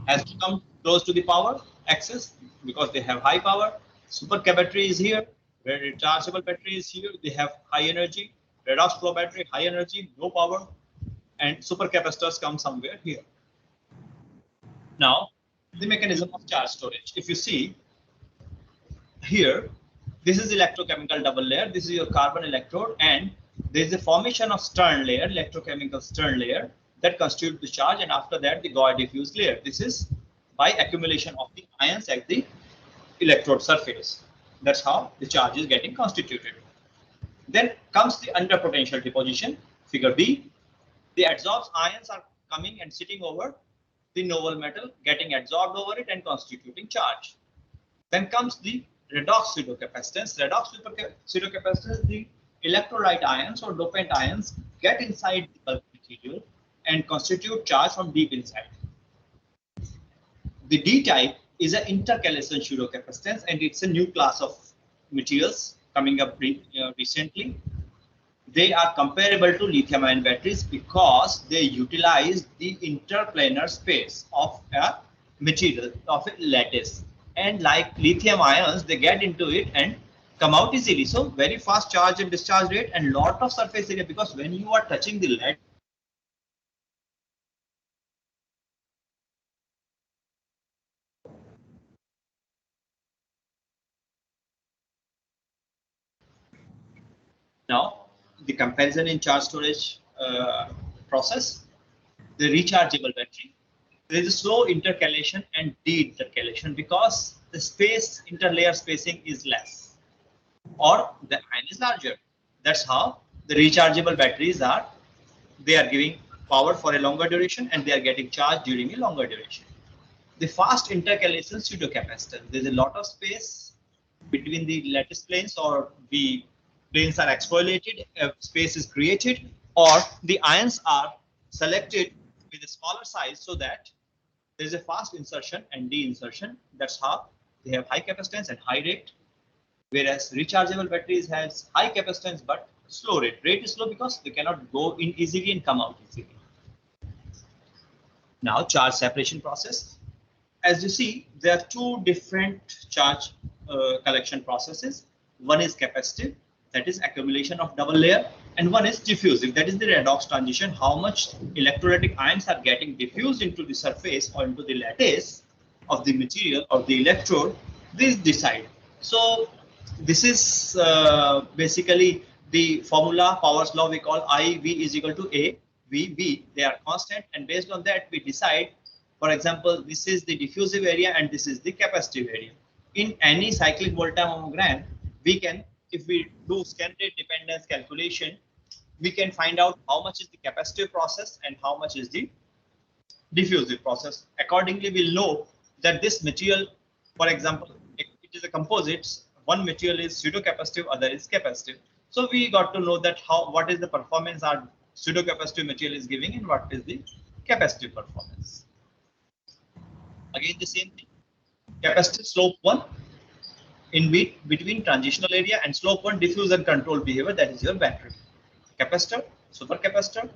S2: has to come close to the power axis because they have high power. Supercapacitor is here, where rechargeable battery is here. They have high energy. Redox flow battery, high energy, low power, and supercapacitors come somewhere here. Now, the mechanism of charge storage. If you see here, this is electrochemical double layer. This is your carbon electrode, and there is a formation of Stern layer, electrochemical Stern layer that constitutes the charge, and after that the Gauss diffuse layer. This is by accumulation of the ions at the electrode surface. That's how the charge is getting constituted. Then comes the under potential deposition, figure B. The adsorbed ions are coming and sitting over the noble metal, getting adsorbed over it and constituting charge. Then comes the redox pseudocapacitance. Redox pseudocapacitance, the electrolyte ions or dopant ions get inside the bulk material and constitute charge from deep inside. The D type is an intercalation pseudocapacitance, and it's a new class of materials coming up recently. They are comparable to lithium-ion batteries because they utilize the interplanar space of a material, of a lattice. And like lithium ions, they get into it and come out easily. So very fast charge and discharge rate and lot of surface area, because when you are touching the lattice, now the comparison in charge storage process, the rechargeable battery, there is a slow intercalation and de-intercalation because the space, interlayer spacing is less or the ion is larger. That's how the rechargeable batteries are, they are giving power for a longer duration and they are getting charged during a longer duration. The fast intercalation pseudocapacitor, there's a lot of space between the lattice planes, or the planes are exfoliated, space is created, or the ions are selected with a smaller size so that there is a fast insertion and de-insertion. That's how they have high capacitance and high rate, whereas rechargeable batteries has high capacitance but slow rate. Rate is slow because they cannot go in easily and come out easily. Now, charge separation process. As you see, there are two different charge collection processes. One is capacitive, that is accumulation of double layer, and one is diffusive, that is the redox transition. How much electrolytic ions are getting diffused into the surface or into the lattice of the material or the electrode, this decide. So this is basically the formula, Power's law, we call IV is equal to A, V, B. They are constant, and based on that we decide. For example, this is the diffusive area and this is the capacitive area. In any cyclic voltammogram, we can, if we do scan rate dependence calculation, we can find out how much is the capacitive process and how much is the diffusive process. Accordingly, we'll know that this material, for example, it is a composites. One material is pseudo-capacitive, other is capacitive. So we got to know that what is the performance our pseudo-capacitive material is giving and what is the capacitive performance. Again, the same thing. Capacitive slope 1 in between transitional area, and slope 1 diffuse and control behavior, that is your battery. Capacitor, supercapacitor,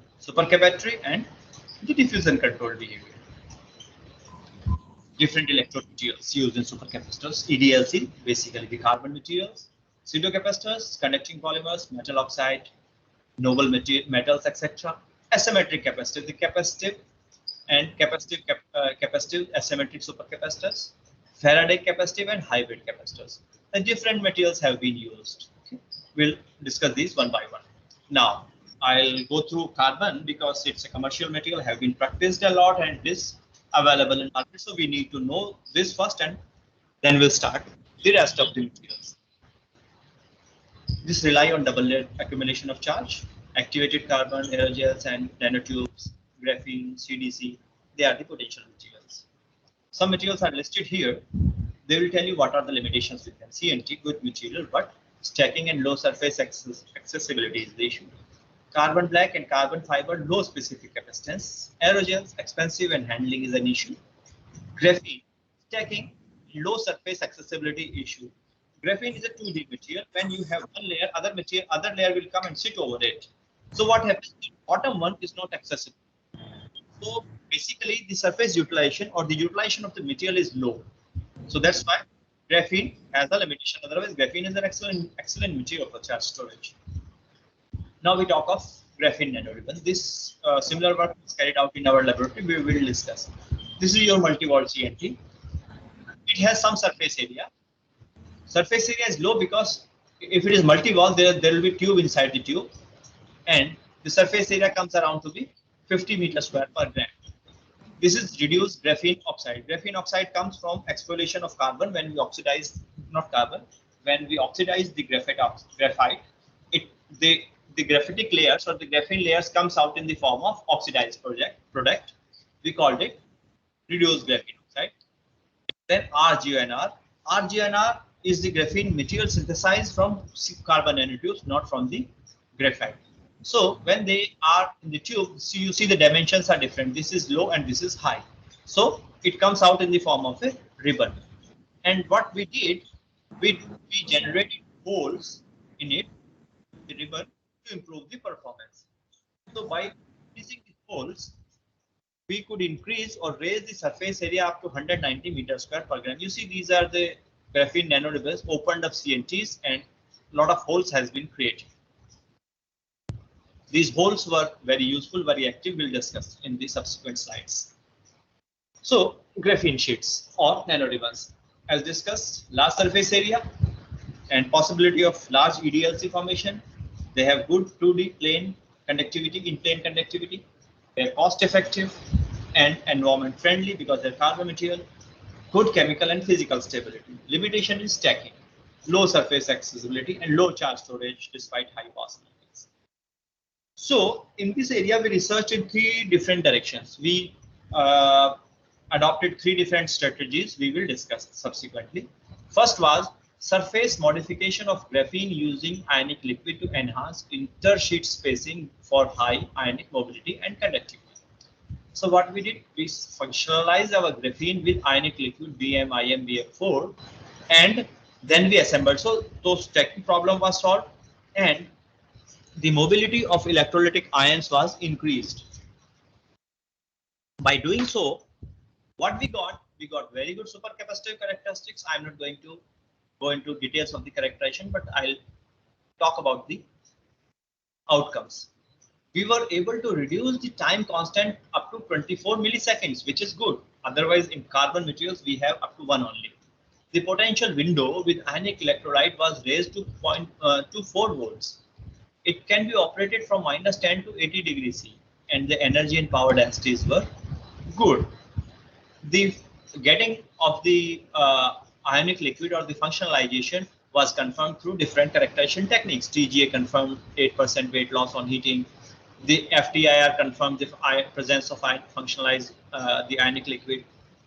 S2: and the diffuse and control behavior. Different electrode materials used in supercapacitors. EDLC, basically the carbon materials. Pseudocapacitors, conducting polymers, metal oxide, noble metals, etc. Asymmetric capacitive, the capacitive and capacitive asymmetric supercapacitors. Faraday capacitive and hybrid capacitors. The different materials have been used. Okay. We'll discuss these one by one. Now, I'll go through carbon because it's a commercial material, have been practiced a lot, and this available in market. So we need to know this first, and then we'll start the rest of the materials. This rely on double layer accumulation of charge. Activated carbon, aerogels, and nanotubes, graphene, CDC, they are the potential materials. Some materials are listed here. They will tell you what are the limitations with them. CNT, good material, but stacking and low surface accessibility is the issue. Carbon black and carbon fiber, low specific capacitance. Aerogels, expensive and handling is an issue. Graphene, stacking, low surface accessibility issue. Graphene is a 2D material. When you have one layer, other layer will come and sit over it. So what happens? The bottom one is not accessible. So basically, the surface utilization or the utilization of the material is low. So that's why graphene has a limitation. Otherwise, graphene is an excellent material for charge storage. Now we talk of graphene nanoribbons. This similar work is carried out in our laboratory. We will discuss. This is your multi-wall CNT. It has some surface area. Surface area is low because if it is multi-wall, there will be tube inside the tube, and the surface area comes around to be 50 meters square per gram. This is reduced graphene oxide. Graphene oxide comes from exfoliation of carbon when we oxidize, not carbon, when we oxidize the graphite, the graphitic layers or the graphene layers comes out in the form of oxidized product. We called it reduced graphene oxide. Then RGNR. RGNR is the graphene material synthesized from carbon nanotubes, not from the graphite. So when they are in the tube, you see the dimensions are different. This is low and this is high. So it comes out in the form of a ribbon. And what we did, we generated holes in it, the ribbon, to improve the performance. So by increasing the holes, we could increase or raise the surface area up to 190 meters square per gram. You see, these are the graphene nanoribbons, opened up CNTs, and a lot of holes has been created. These holes were very useful, very active. We'll discuss in the subsequent slides. So graphene sheets or nanoribbons, as discussed, large surface area and possibility of large EDLC formation. They have good 2D plane conductivity, in-plane conductivity. They're cost effective and environment friendly because they're carbon material. Good chemical and physical stability. Limitation is stacking, low surface accessibility, and low charge storage despite high possibilities. So in this area, we researched in 3 different directions. We adopted 3 different strategies we will discuss subsequently. First was surface modification of graphene using ionic liquid to enhance intersheet spacing for high ionic mobility and conductivity. So what we did, we functionalized our graphene with ionic liquid BM-IM BF4, and then we assembled. So those stacking problem was solved, and the mobility of electrolytic ions was increased. By doing so, what we got very good supercapacitive characteristics. I'm not going to go into details of the characterization, but I'll talk about the outcomes. We were able to reduce the time constant up to 24 milliseconds, which is good. Otherwise, in carbon materials, we have up to 1 only. The potential window with ionic electrolyte was raised to 4 volts. It can be operated from -10 to 80 degrees C, and the energy and power densities were good. The getting of the ionic liquid or the functionalization was confirmed through different characterization techniques. TGA confirmed 8% weight loss on heating. The FTIR confirmed the presence of functionalized the ionic liquid,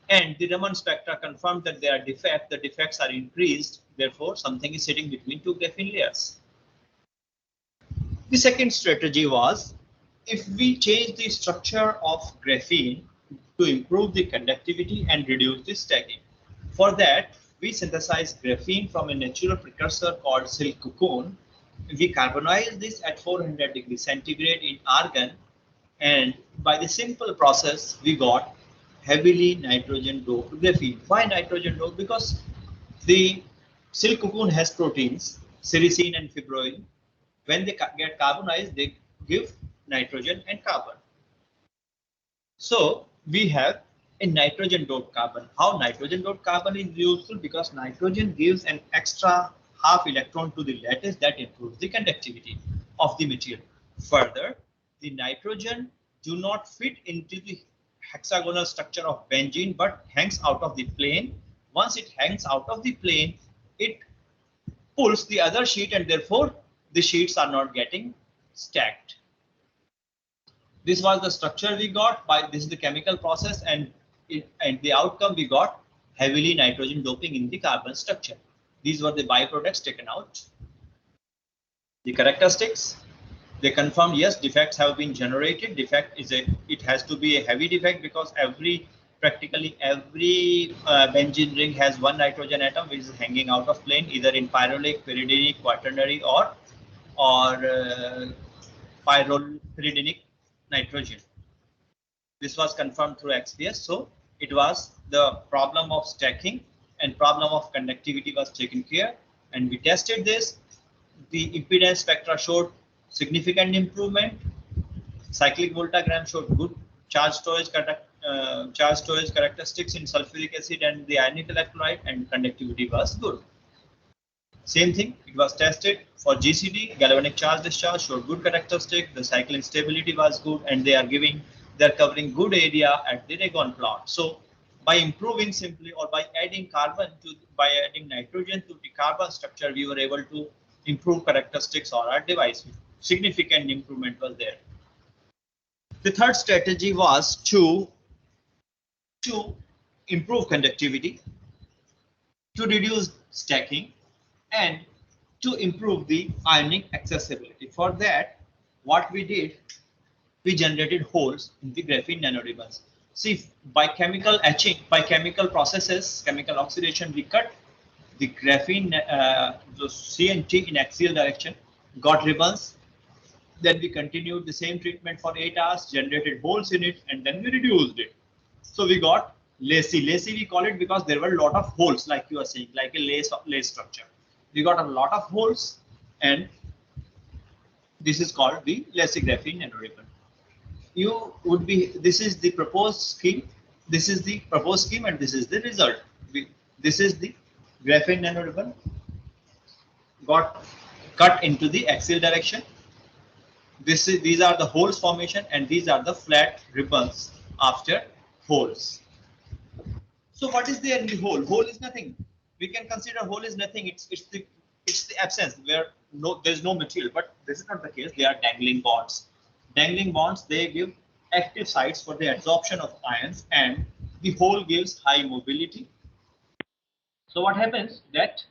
S2: and the Raman spectra confirmed that there are defects. The defects are increased, therefore something is sitting between two graphene layers. The second strategy was, if we change the structure of graphene to improve the conductivity and reduce the stacking. For that, we synthesized graphene from a natural precursor called silk cocoon. We carbonized this at 400 degrees centigrade in argon, and by the simple process, we got heavily nitrogen doped graphene. Why nitrogen doped? Because the silk cocoon has proteins, sericin and fibroin. When they get carbonized, they give nitrogen and carbon. So we have a nitrogen doped carbon. How nitrogen doped carbon is useful? Because nitrogen gives an extra half electron to the lattice that improves the conductivity of the material. Further, the nitrogen do not fit into the hexagonal structure of benzene but hangs out of the plane. Once it hangs out of the plane, it pulls the other sheet, and therefore the sheets are not getting stacked. This was the structure we got by this is the chemical process, and the outcome we got heavily nitrogen doping in the carbon structure. These were the byproducts taken out. The characteristics, they confirmed yes, defects have been generated. Defect is it has to be a heavy defect because practically every benzene ring has one nitrogen atom which is hanging out of plane, either in pyrrolic, pyridinic, quaternary, or pyridinic nitrogen. This was confirmed through XPS. So it was the problem of stacking and problem of conductivity was taken care, and we tested this. The impedance spectra showed significant improvement. Cyclic voltagram showed good charge storage characteristics in sulfuric acid and the ionic electrolyte, and conductivity was good. Same thing, it was tested for GCD, galvanic charge discharge showed good characteristic. The cycling stability was good, and they are covering good area at the Ragon plot. So by improving simply, or by adding nitrogen to the carbon structure, we were able to improve characteristics of our device. Significant improvement was there. The third strategy was to improve conductivity, to reduce stacking, and to improve the ionic accessibility. For that, what we did, we generated holes in the graphene nanoribbons. See, by chemical etching, by chemical processes, chemical oxidation, we cut the graphene, the CNT in axial direction, got ribbons. Then we continued the same treatment for 8 hours, generated holes in it, and then we reduced it. So we got lacy. Lacy we call it because there were a lot of holes, like you are saying, like a lace structure. We got a lot of holes, and this is called the lacy graphene nanoribbon. This is the proposed scheme. This is the proposed scheme, and this is the result. This is the graphene nanoribbon got cut into the axial direction. These are the holes formation, and these are the flat ribbons after holes. So what is there in the hole? Hole is nothing. We can consider hole is nothing. It's the absence where there's no material. But this is not the case. They are dangling bonds. Dangling bonds, they give active sites for the absorption of ions, and the hole gives high mobility. So what happens that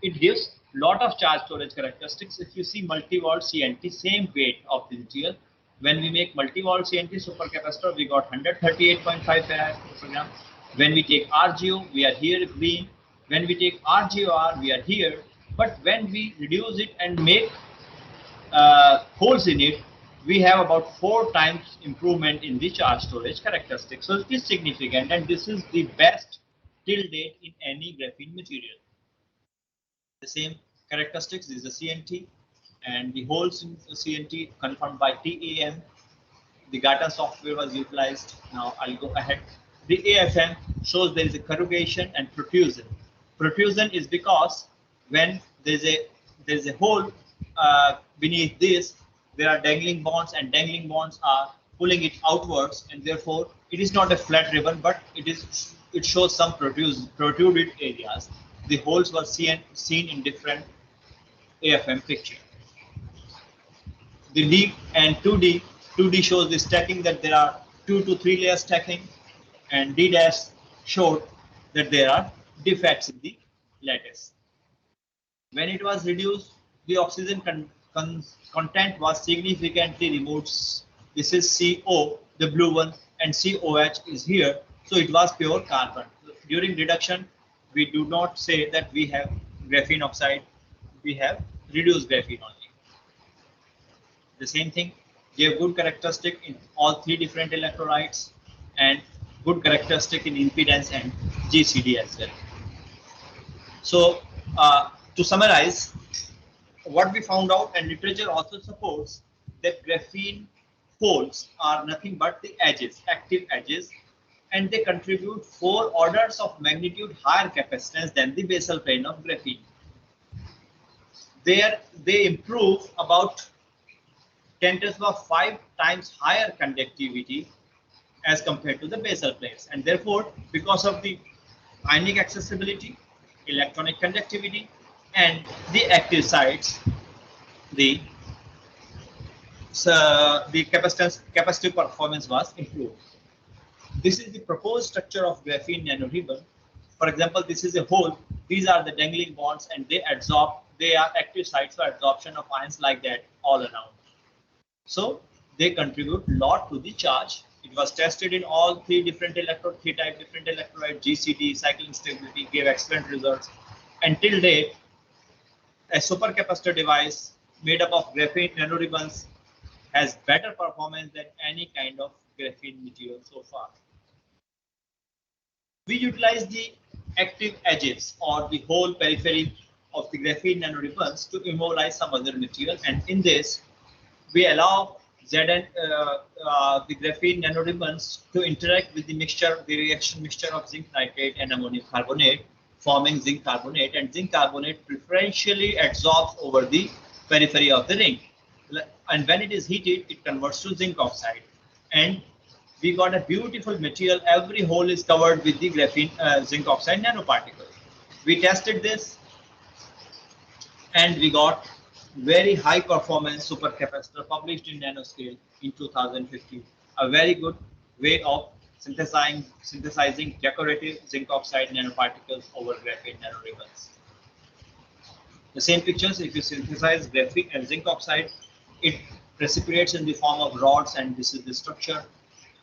S2: it gives lot of charge storage characteristics. If you see multi-walled CNT, same weight of the material. When we make multi-walled CNT supercapacitor, we got 138.5 Faraday. When we take RGO, we are here green. When we take RGOR, we are here. But when we reduce it and make holes in it, we have about 4 times improvement in the charge storage characteristics. So it is significant, and this is the best till date in any graphene material. The same characteristics, this is the CNT, and the holes in the CNT confirmed by TAM. The GATA software was utilized. Now I'll go ahead. The AFM shows there is a corrugation and protrusion. Protrusion is because when there's a hole beneath this, there are dangling bonds, and dangling bonds are pulling it outwards, and therefore it is not a flat ribbon, but it shows some protruded areas. The holes were seen in different AFM picture. the D and 2D. 2D shows the stacking, that there are 2 to 3 layer stacking, and D dash showed that there are defects in the lattice. When it was reduced, the oxygen content was significantly removed. This is CO, the blue one, and COH is here. So it was pure carbon. During reduction, we do not say that we have graphene oxide, we have reduced graphene only. The same thing, gave good characteristic in all 3 different electrolytes and good characteristic in impedance and GCD as well. So to summarize, what we found out, and literature also supports, that graphene holes are nothing but the edges, active edges, and they contribute 4 orders of magnitude higher capacitance than the basal plane of graphene. There they improve about 10 to the power 5 times higher conductivity as compared to the basal planes, and therefore because of the ionic accessibility, electronic conductivity, and the active sites, the capacitive performance was improved. This is the proposed structure of graphene nanoribbon. For example, this is a hole. These are the dangling bonds, and they absorb. They are active sites for absorption of ions like that all around. So they contribute a lot to the charge. It was tested in all 3 different electrode, 3 type different electrolyte, GCD, cycling stability, gave excellent results. Until date, a supercapacitor device made up of graphene nanoribbons has better performance than any kind of graphene material so far. We utilize the active edges or the whole periphery of the graphene nanoribbons to immobilize some other material, and in this we allow the graphene nanoribbons to interact with the mixture, the reaction mixture of zinc nitrate and ammonium carbonate, forming zinc carbonate, and zinc carbonate preferentially adsorbs over the periphery of the ring. And when it is heated, it converts to zinc oxide. And we got a beautiful material. Every hole is covered with the graphene zinc oxide nanoparticle. We tested this and we got very high performance supercapacitor published in nanoscale in 2015. A very good way of synthesizing decorative zinc oxide nanoparticles over graphene nanoribbons. The same pictures, if you synthesize graphene and zinc oxide, it precipitates in the form of rods, and this is the structure.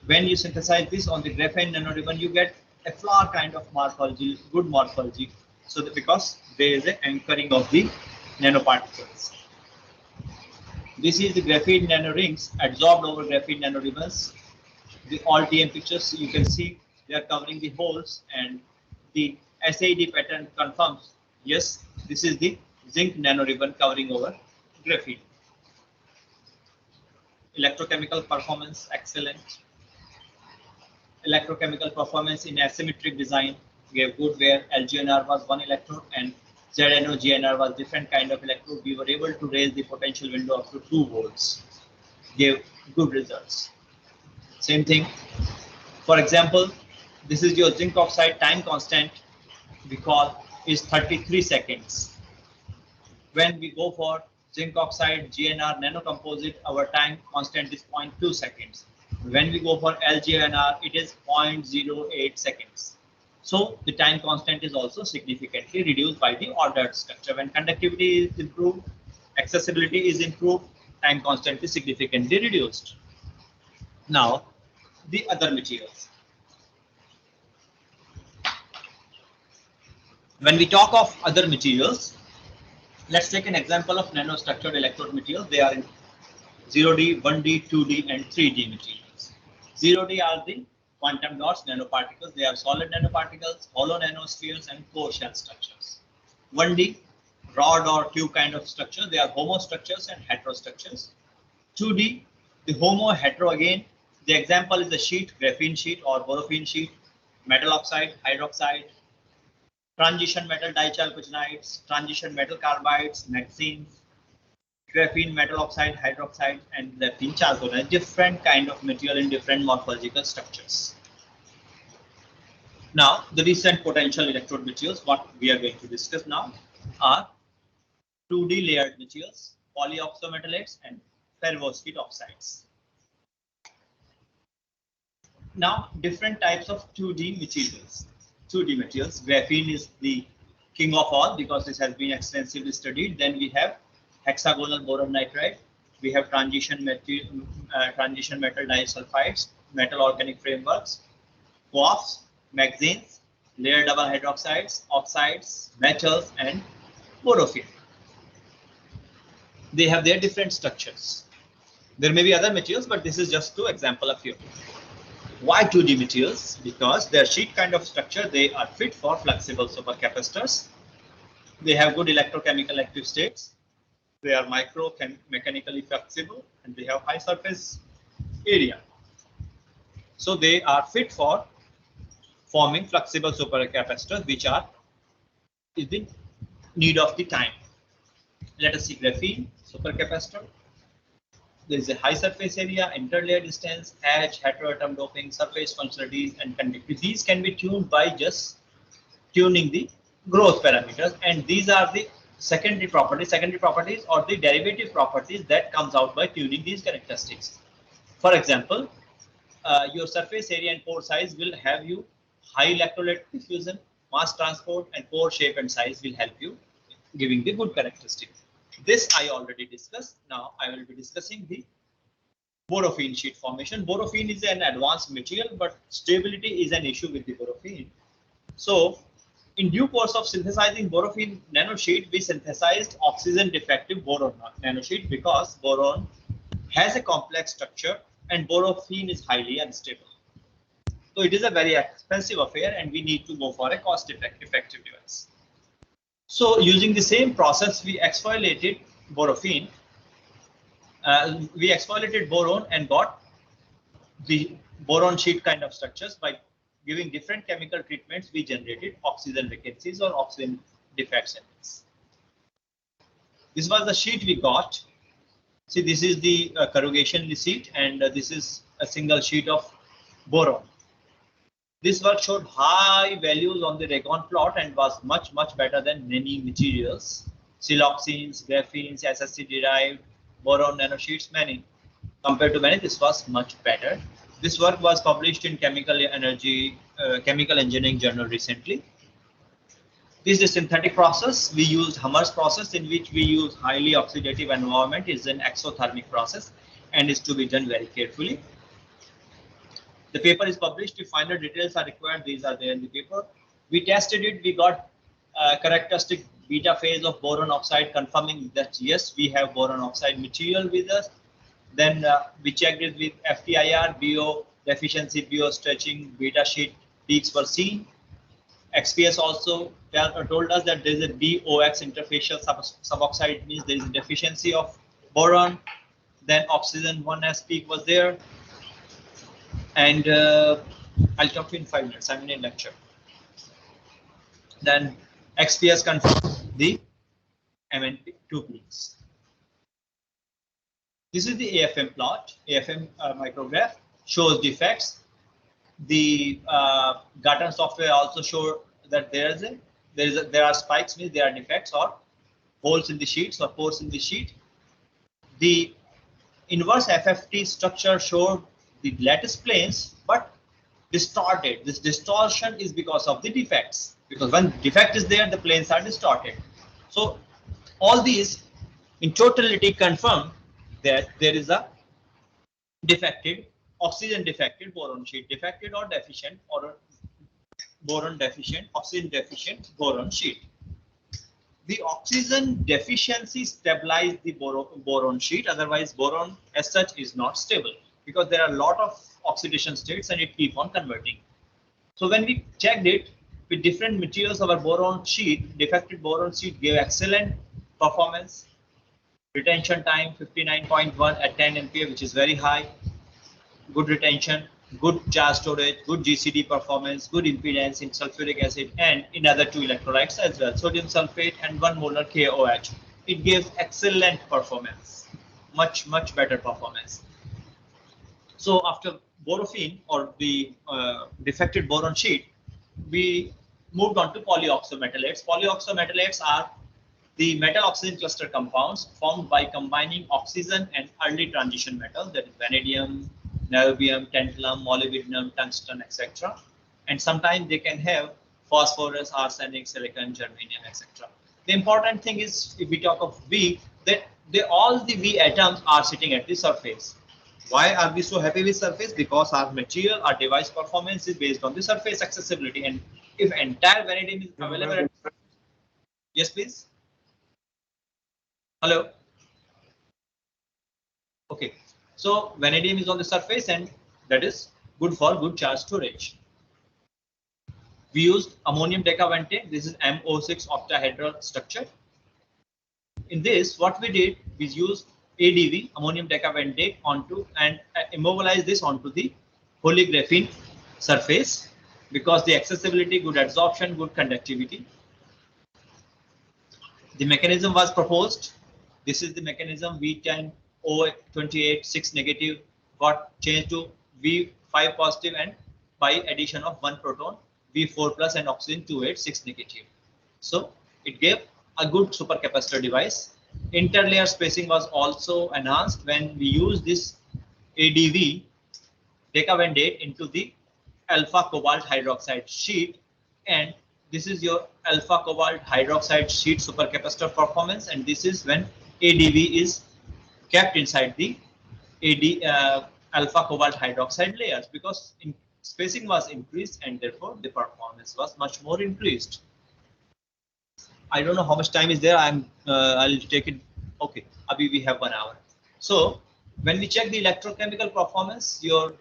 S2: When you synthesize this on the graphene nanoribbon, you get a flower kind of morphology, good morphology. So that because there is an anchoring of the nanoparticles. This is the graphene nanorings adsorbed over graphene nanoribbons. The all TM pictures, you can see they are covering the holes, and the SAD pattern confirms, yes, this is the zinc nanoribbon covering over graphene. Electrochemical performance, excellent. Electrochemical performance in asymmetric design gave good, where LGNR was 1 electrode and ZNO GNR was different kind of electrode. We were able to raise the potential window up to 2 volts. Gave good results. Same thing. For example, this is your zinc oxide time constant we call is 33 seconds. When we go for zinc oxide GNR nanocomposite, our time constant is 0.2 seconds. When we go for LGNR, it is 0.08 seconds. So the time constant is also significantly reduced by the ordered structure. When conductivity is improved, accessibility is improved, time constant is significantly reduced. Now, the other materials. When we talk of other materials, let's take an example of nanostructured electrode materials. They are in 0D, 1D, 2D, and 3D materials. 0D are the quantum dots nanoparticles. They are solid nanoparticles, hollow nanospheres, and core shell structures. 1D, rod or tube kind of structure. They are homostructures and heterostructures. 2D, the homo, hetero again. The example is the sheet, graphene sheet or borofene sheet, metal oxide, hydroxide, transition metal dichalcogenides, transition metal carbides, magazines, graphene metal oxide, hydroxide, and graphene chalconite, different kind of material in different morphological structures. Now, the recent potential electrode materials, what we are going to discuss now, are 2D layered materials, polyoxometalates and perovskite oxides. Now, different types of 2D materials. 2D materials. Graphene is the king of all because this has been extensively studied. Then we have hexagonal boron nitride. We have transition metal disulfides, metal organic frameworks, QUAFs, magazines, layer double hydroxides, oxides, metals, and borophene. They have their different structures. There may be other materials, but this is just 2 examples of few. Why 2D materials? Because their sheet kind of structure, they are fit for flexible supercapacitors. They have good electrochemical active states. They are mechanically flexible, and they have high surface area. So they are fit for forming flexible supercapacitors, which are in need of the time. Let us see graphene supercapacitor. There is a high surface area, interlayer distance, edge, heteroatom doping, surface functionalities, and conductivity. These can be tuned by just tuning the growth parameters, and these are the secondary properties or the derivative properties that comes out by tuning these characteristics. For example, your surface area and pore size will have you high electrolyte diffusion, mass transport, and pore shape and size will help you giving the good characteristics. This I already discussed. Now I will be discussing the borophene sheet formation. Borophene is an advanced material, but stability is an issue with the borophene. So in due course of synthesizing borophene nanosheet, we synthesized oxygen defective boron nanosheet because boron has a complex structure and borophene is highly unstable. So it is a very expensive affair, and we need to go for a cost-effective device. So using the same process, we exfoliated borophene. We exfoliated boron and got the boron sheet kind of structures. By giving different chemical treatments, we generated oxygen vacancies or oxygen defects in this. This was the sheet we got. See, this is the corrugation sheet, and this is a single sheet of boron. This work showed high values on the Ragon plot and was much better than many materials, siloxanes, graphenes, SSC derived, boron nanosheets, many. Compared to many, this was much better. This work was published in Chemical Engineering Journal recently. This is a synthetic process. We used Hammer's process, in which we use highly oxidative environment. It's an exothermic process and is to be done very carefully. The paper is published. If finer details are required, these are there in the paper. We tested it. We got characteristic beta phase of boron oxide, confirming that yes, we have boron oxide material with us. Then we checked it with FTIR, BO deficiency, BO stretching, beta sheet peaks were seen. XPS also told us that there is a BOX interfacial suboxide, means there is a deficiency of boron. Then oxygen 1s peak was there. And I'll talk to you in 5 minutes. I'm in a lecture. Then XPS confirmed the MnP2 peaks. This is the AFM plot. AFM micrograph shows defects. The Gartner software also showed that there are spikes, means there are defects or holes in the sheets or pores in the sheet. The inverse FFT structure showed the lattice planes, but distorted. This distortion is because of the defects, because when defect is there, the planes are distorted. So all these in totality confirm that there is a defected, oxygen defected boron sheet, defected or deficient, or boron deficient, oxygen deficient boron sheet. The oxygen deficiency stabilizes the boron sheet. Otherwise, boron as such is not stable, because there are a lot of oxidation states and it keeps on converting. So when we checked it with different materials, our boron sheet, defected boron sheet, gave excellent performance. Retention time 59.1 at 10 MPa, which is very high. Good retention, good charge storage, good GCD performance, good impedance in sulfuric acid and in other 2 electrolytes as well, sodium sulfate and 1 molar KOH. It gives excellent performance, much better performance. So after borophene or the defected boron sheet, we moved on to polyoxometalates. Polyoxometalates are the metal oxygen cluster compounds formed by combining oxygen and early transition metals, that is vanadium, niobium, tantalum, molybdenum, tungsten, etc. And sometimes they can have phosphorus, arsenic, silicon, germanium, etc. The important thing is, if we talk of V, that all the V atoms are sitting at the surface. Why are we so happy with surface? Because our material, our device performance is based on the surface accessibility. And if entire vanadium is available, yes, please. Hello. Okay. So vanadium is on the surface, and that is good for good charge storage. We used ammonium decavantate. This is MO6 octahedral structure. In this, what we did, we used ADV, ammonium decavantate, onto and immobilized this onto the polygraphene surface, because the accessibility, good absorption, good conductivity. The mechanism was proposed. This is the mechanism. V10O28 6 negative got changed to V5 positive, and by addition of one proton, V4 plus and oxygen 28 6 negative. So it gave a good supercapacitor device. Interlayer spacing was also enhanced when we use this ADV decavantate into the alpha cobalt hydroxide sheet, and this is your alpha cobalt hydroxide sheet supercapacitor performance, and this is when ADV is kept inside the alpha cobalt hydroxide layers, because spacing was increased and therefore the performance was much more increased. I don't know how much time is there. I'll take it. Okay, Abhi, we have 1 hour. So when we check the electrochemical performance, your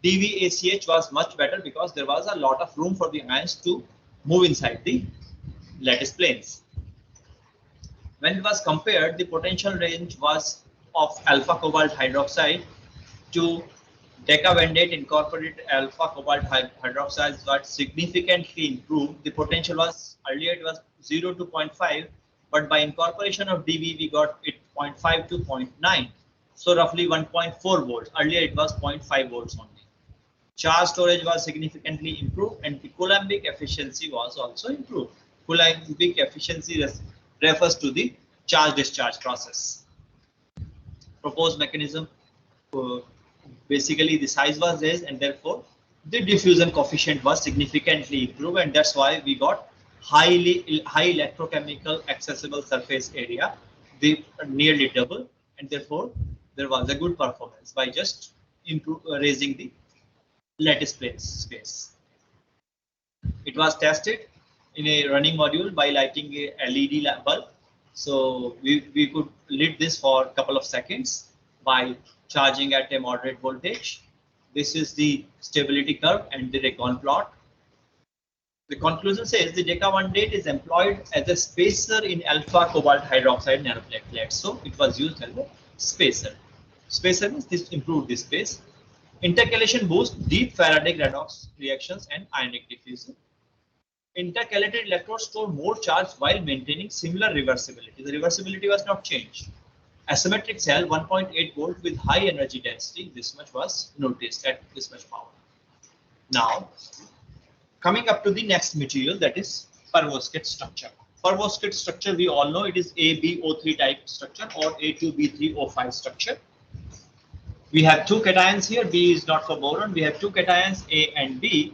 S2: DVACH was much better because there was a lot of room for the ions to move inside the lattice planes. When it was compared, the potential range was of alpha cobalt hydroxide to decavantate incorporated alpha cobalt hydroxide got significantly improved. The potential was, earlier it was 0 to 0.5, but by incorporation of DV we got it 0.5 to 0.9, so roughly 1.4 volts. Earlier it was 0.5 volts only. Charge storage was significantly improved, and the Coulombic efficiency was also improved. Coulombic efficiency refers to the charge discharge process. Proposed mechanism, basically the size was raised, and therefore the diffusion coefficient was significantly improved, and that's why we got high electrochemical accessible surface area, the nearly double, and therefore there was a good performance by just raising the lattice plane space. It was tested in a running module by lighting a LED bulb. So we could lit this for a couple of seconds by charging at a moderate voltage. This is the stability curve and the Recon plot. The conclusion says the decavantate is employed as a spacer in alpha cobalt hydroxide nanoplatelets. So it was used as a spacer. Spacer means this improved the space. Intercalation boosts deep Faraday redox reactions and ionic diffusion. Intercalated electrodes store more charge while maintaining similar reversibility. The reversibility was not changed. Asymmetric cell 1.8 volt with high energy density, this much was noticed at this much power. Now, coming up to the next material, that is perovskite structure. Perovskite structure, we all know it is AbO3 type structure or A2B3O5 structure. We have two cations here. B is not for boron. We have two cations, A and B.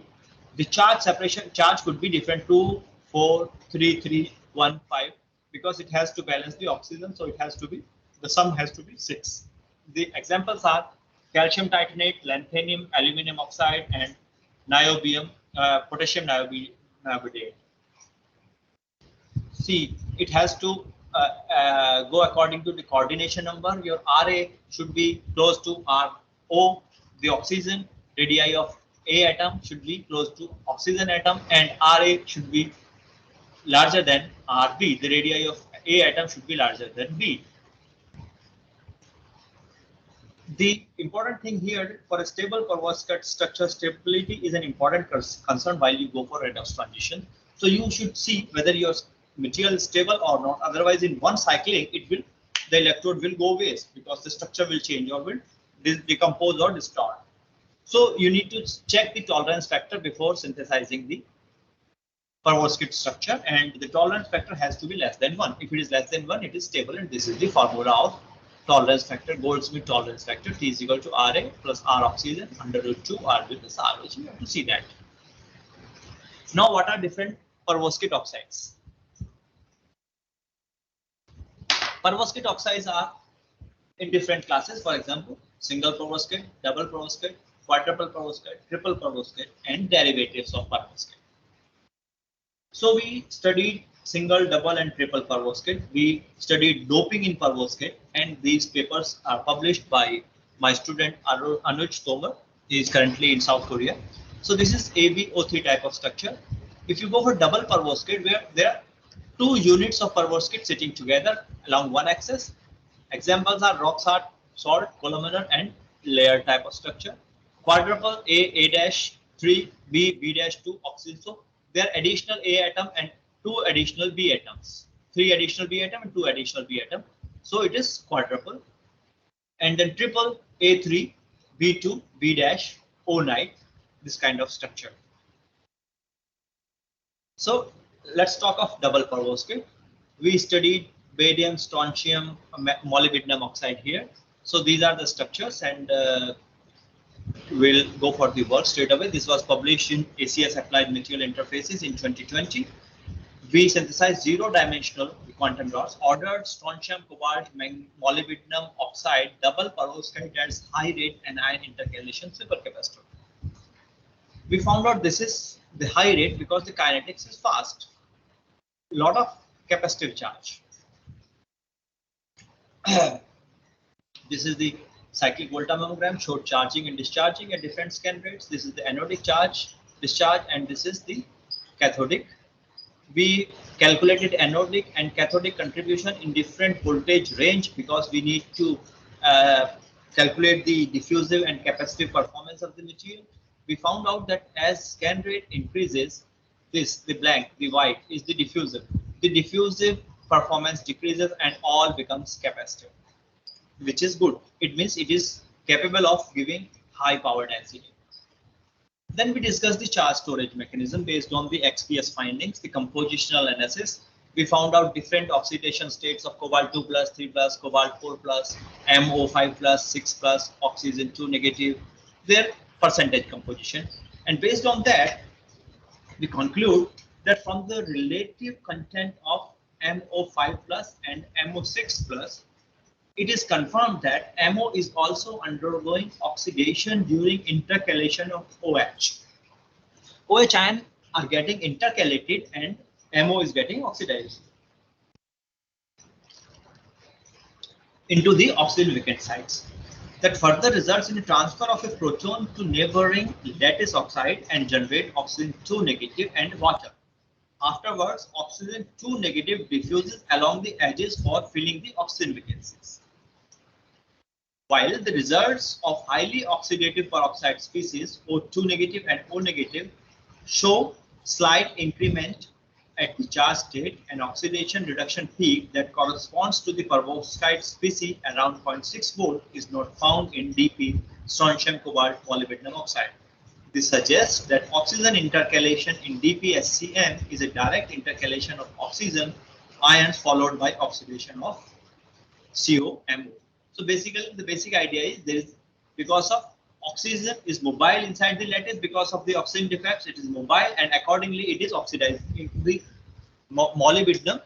S2: The charge separation charge could be different, 2, 4, 3, 3, 1, 5, because it has to balance the oxygen. So it has to be, the sum has to be 6. The examples are calcium titanate, lanthanum, aluminum oxide, and niobium, potassium niobate. See, it has to go according to the coordination number. Your Ra should be close to Ro, the oxygen radii of A atom should be close to oxygen atom, and Ra should be larger than Rb. The radii of A atom should be larger than B. The important thing here for a stable perovskite structure, stability is an important concern while you go for redox transition. So you should see whether your material is stable or not. Otherwise, in one cycling, the electrode will go waste because the structure will change or will decompose or distort. So you need to check the tolerance factor before synthesizing the perovskite structure, and the tolerance factor has to be less than 1. If it is less than 1, it is stable, and this is the formula of tolerance factor, Goldsmith tolerance factor. T is equal to Ra plus R oxygen under root 2 Rb plus ROH. You have to see that. Now, what are different perovskite oxides? Perovskite oxides are in different classes. For example, single perovskite, double perovskite, quadruple perovskite, triple perovskite, and derivatives of perovskite. So we studied single, double, and triple perovskite. We studied doping in perovskite, and these papers are published by my student Anuj Tomar. He is currently in South Korea. So this is AbO3 type of structure. If you go for double perovskite, where there are 2 units of perovskite sitting together along one axis. Examples are rock salt, columnar, and layer type of structure. Quadruple A-3, B-2 oxygen. So there are additional A atom and 2 additional B atoms. 3 additional B atom and 2 additional B atom. So it is quadruple. And then triple A3, B2, B-O9, this kind of structure. So let's talk of double perovskite. We studied barium, strontium, molybdenum oxide here. So these are the structures, and we'll go for the work straight away. This was published in ACS Applied Material Interfaces in 2020. We synthesized 0-dimensional quantum dots, ordered strontium, cobalt, molybdenum oxide, double perovskite as high rate anion intercalation supercapacitor. We found out this is the high rate because the kinetics is fast. Lot of capacitive charge. This is the cyclic voltammemogram, showed charging and discharging at different scan rates. This is the anodic charge, discharge, and this is the cathodic. We calculated anodic and cathodic contribution in different voltage range because we need to calculate the diffusive and capacitive performance of the material. We found out that as scan rate increases, this, the blank, the white, is the diffusive. The diffusive performance decreases and all becomes capacitive, which is good. It means it is capable of giving high power density. Then we discussed the charge storage mechanism based on the XPS findings, the compositional analysis. We found out different oxidation states of cobalt 2+, 3+, cobalt 4+, MO5+, 6+, oxygen 2 negative, their percentage composition. And based on that, we conclude that from the relative content of MO5+ and MO6+, it is confirmed that MO is also undergoing oxidation during intercalation of OH. OH ions are getting intercalated and MO is getting oxidized into the oxygen vacant sites. That further results in a transfer of a proton to neighboring lattice oxide and generate oxygen 2 negative and water. Afterwards, oxygen 2 negative diffuses along the edges for filling the oxygen vacancies. While the results of highly oxidative peroxide species O2 negative and O negative show slight increment at the charge state, an oxidation reduction peak that corresponds to the perovskite species around 0.6 volt is not found in DP, strontium, cobalt, molybdenum oxide. This suggests that oxygen intercalation in DPSCM is a direct intercalation of oxygen ions followed by oxidation of COMO. So basically, the basic idea is there is, because of oxygen is mobile inside the lattice, because of the oxygen defects, it is mobile, and accordingly it is oxidized. The molybdenum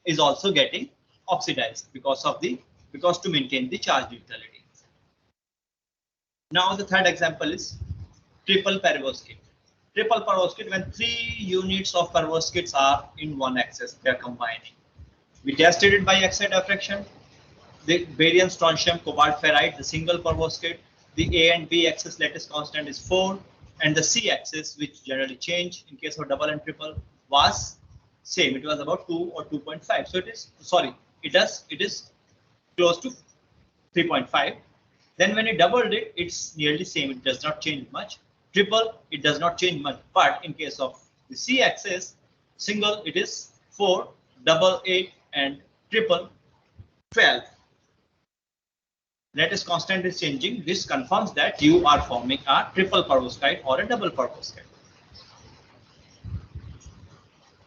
S2: is also getting oxidized because to maintain the charge neutrality. Now the third example is triple perovskite. Triple perovskite, when 3 units of perovskites are in one axis, they are combining. We tested it by X-ray diffraction. The barium, strontium, cobalt, ferrite, the single perovskite, the A and B axis lattice constant is 4, and the C axis, which generally change in case of double and triple, was same. It was about 2 or 2.5. So it is, sorry, it is close to 3.5. Then when you doubled it, it's nearly same. It does not change much. Triple, it does not change much. But in case of the C axis, single, it is 4, double 8, and triple 12. Lattice constant is changing. This confirms that you are forming a triple perovskite or a double perovskite.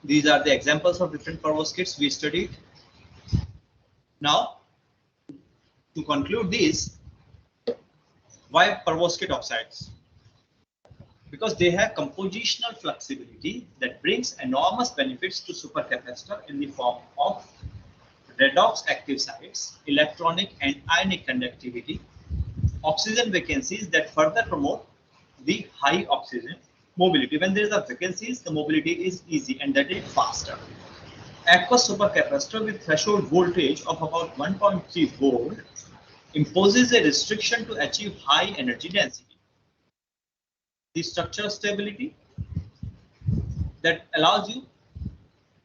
S2: These are the examples of different perovskites we studied. Now, to conclude this, why perovskite oxides? Because they have compositional flexibility that brings enormous benefits to supercapacitor in the form of redox active sites, electronic and ionic conductivity, oxygen vacancies that further promote the high oxygen mobility. When there is a vacancies, the mobility is easy and that is faster. Aqueous supercapacitor with threshold voltage of about 1.3 volt imposes a restriction to achieve high energy density. The structural stability that allows you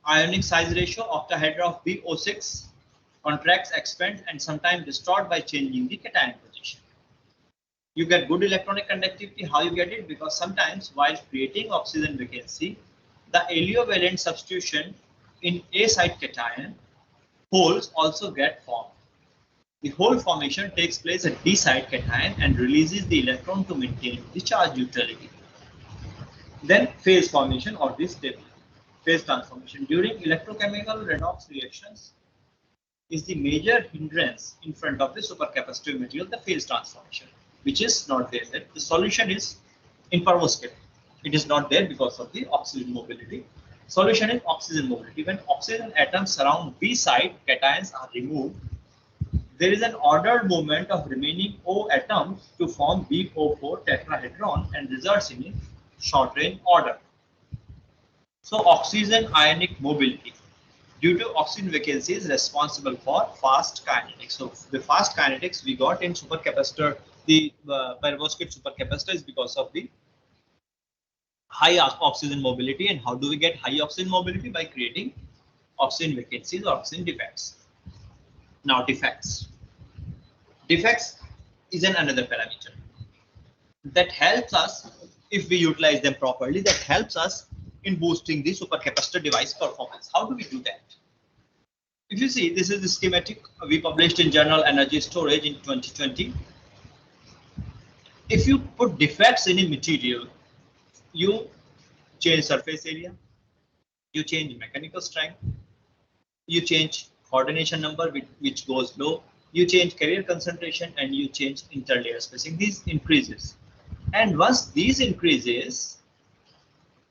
S2: ionic size ratio octahedra of BO6 contracts, expands, and sometimes distort by changing the cation position. You get good electronic conductivity. How you get it? Because sometimes while creating oxygen vacancy, the aliovalent substitution in A site cation holes also get formed. The hole formation takes place at D site cation and releases the electron to maintain the charge neutrality. Then phase formation or this phase transformation during electrochemical redox reactions is the major hindrance in front of the supercapacitive material, the phase transformation, which is not there. The solution is in perovskite. It is not there because of the oxygen mobility. Solution is oxygen mobility. When oxygen atoms surround B site cations are removed, there is an ordered movement of remaining O atoms to form BO4 tetrahedron and results in a short range order. So oxygen ionic mobility due to oxygen vacancy is responsible for fast kinetics. So the fast kinetics we got in supercapacitor, the perovskite supercapacitor is because of the high oxygen mobility. And how do we get high oxygen mobility? By creating oxygen vacancies or oxygen defects. Now defects. Defects is another parameter that helps us, if we utilize them properly, that helps us in boosting the supercapacitor device performance. How do we do that? If you see, this is the schematic we published in Journal Energy Storage in 2020. If you put defects in a material, you change surface area, you change mechanical strength, you change coordination number which goes low, you change carrier concentration, and you change interlayer spacing. These increases, and once these increases,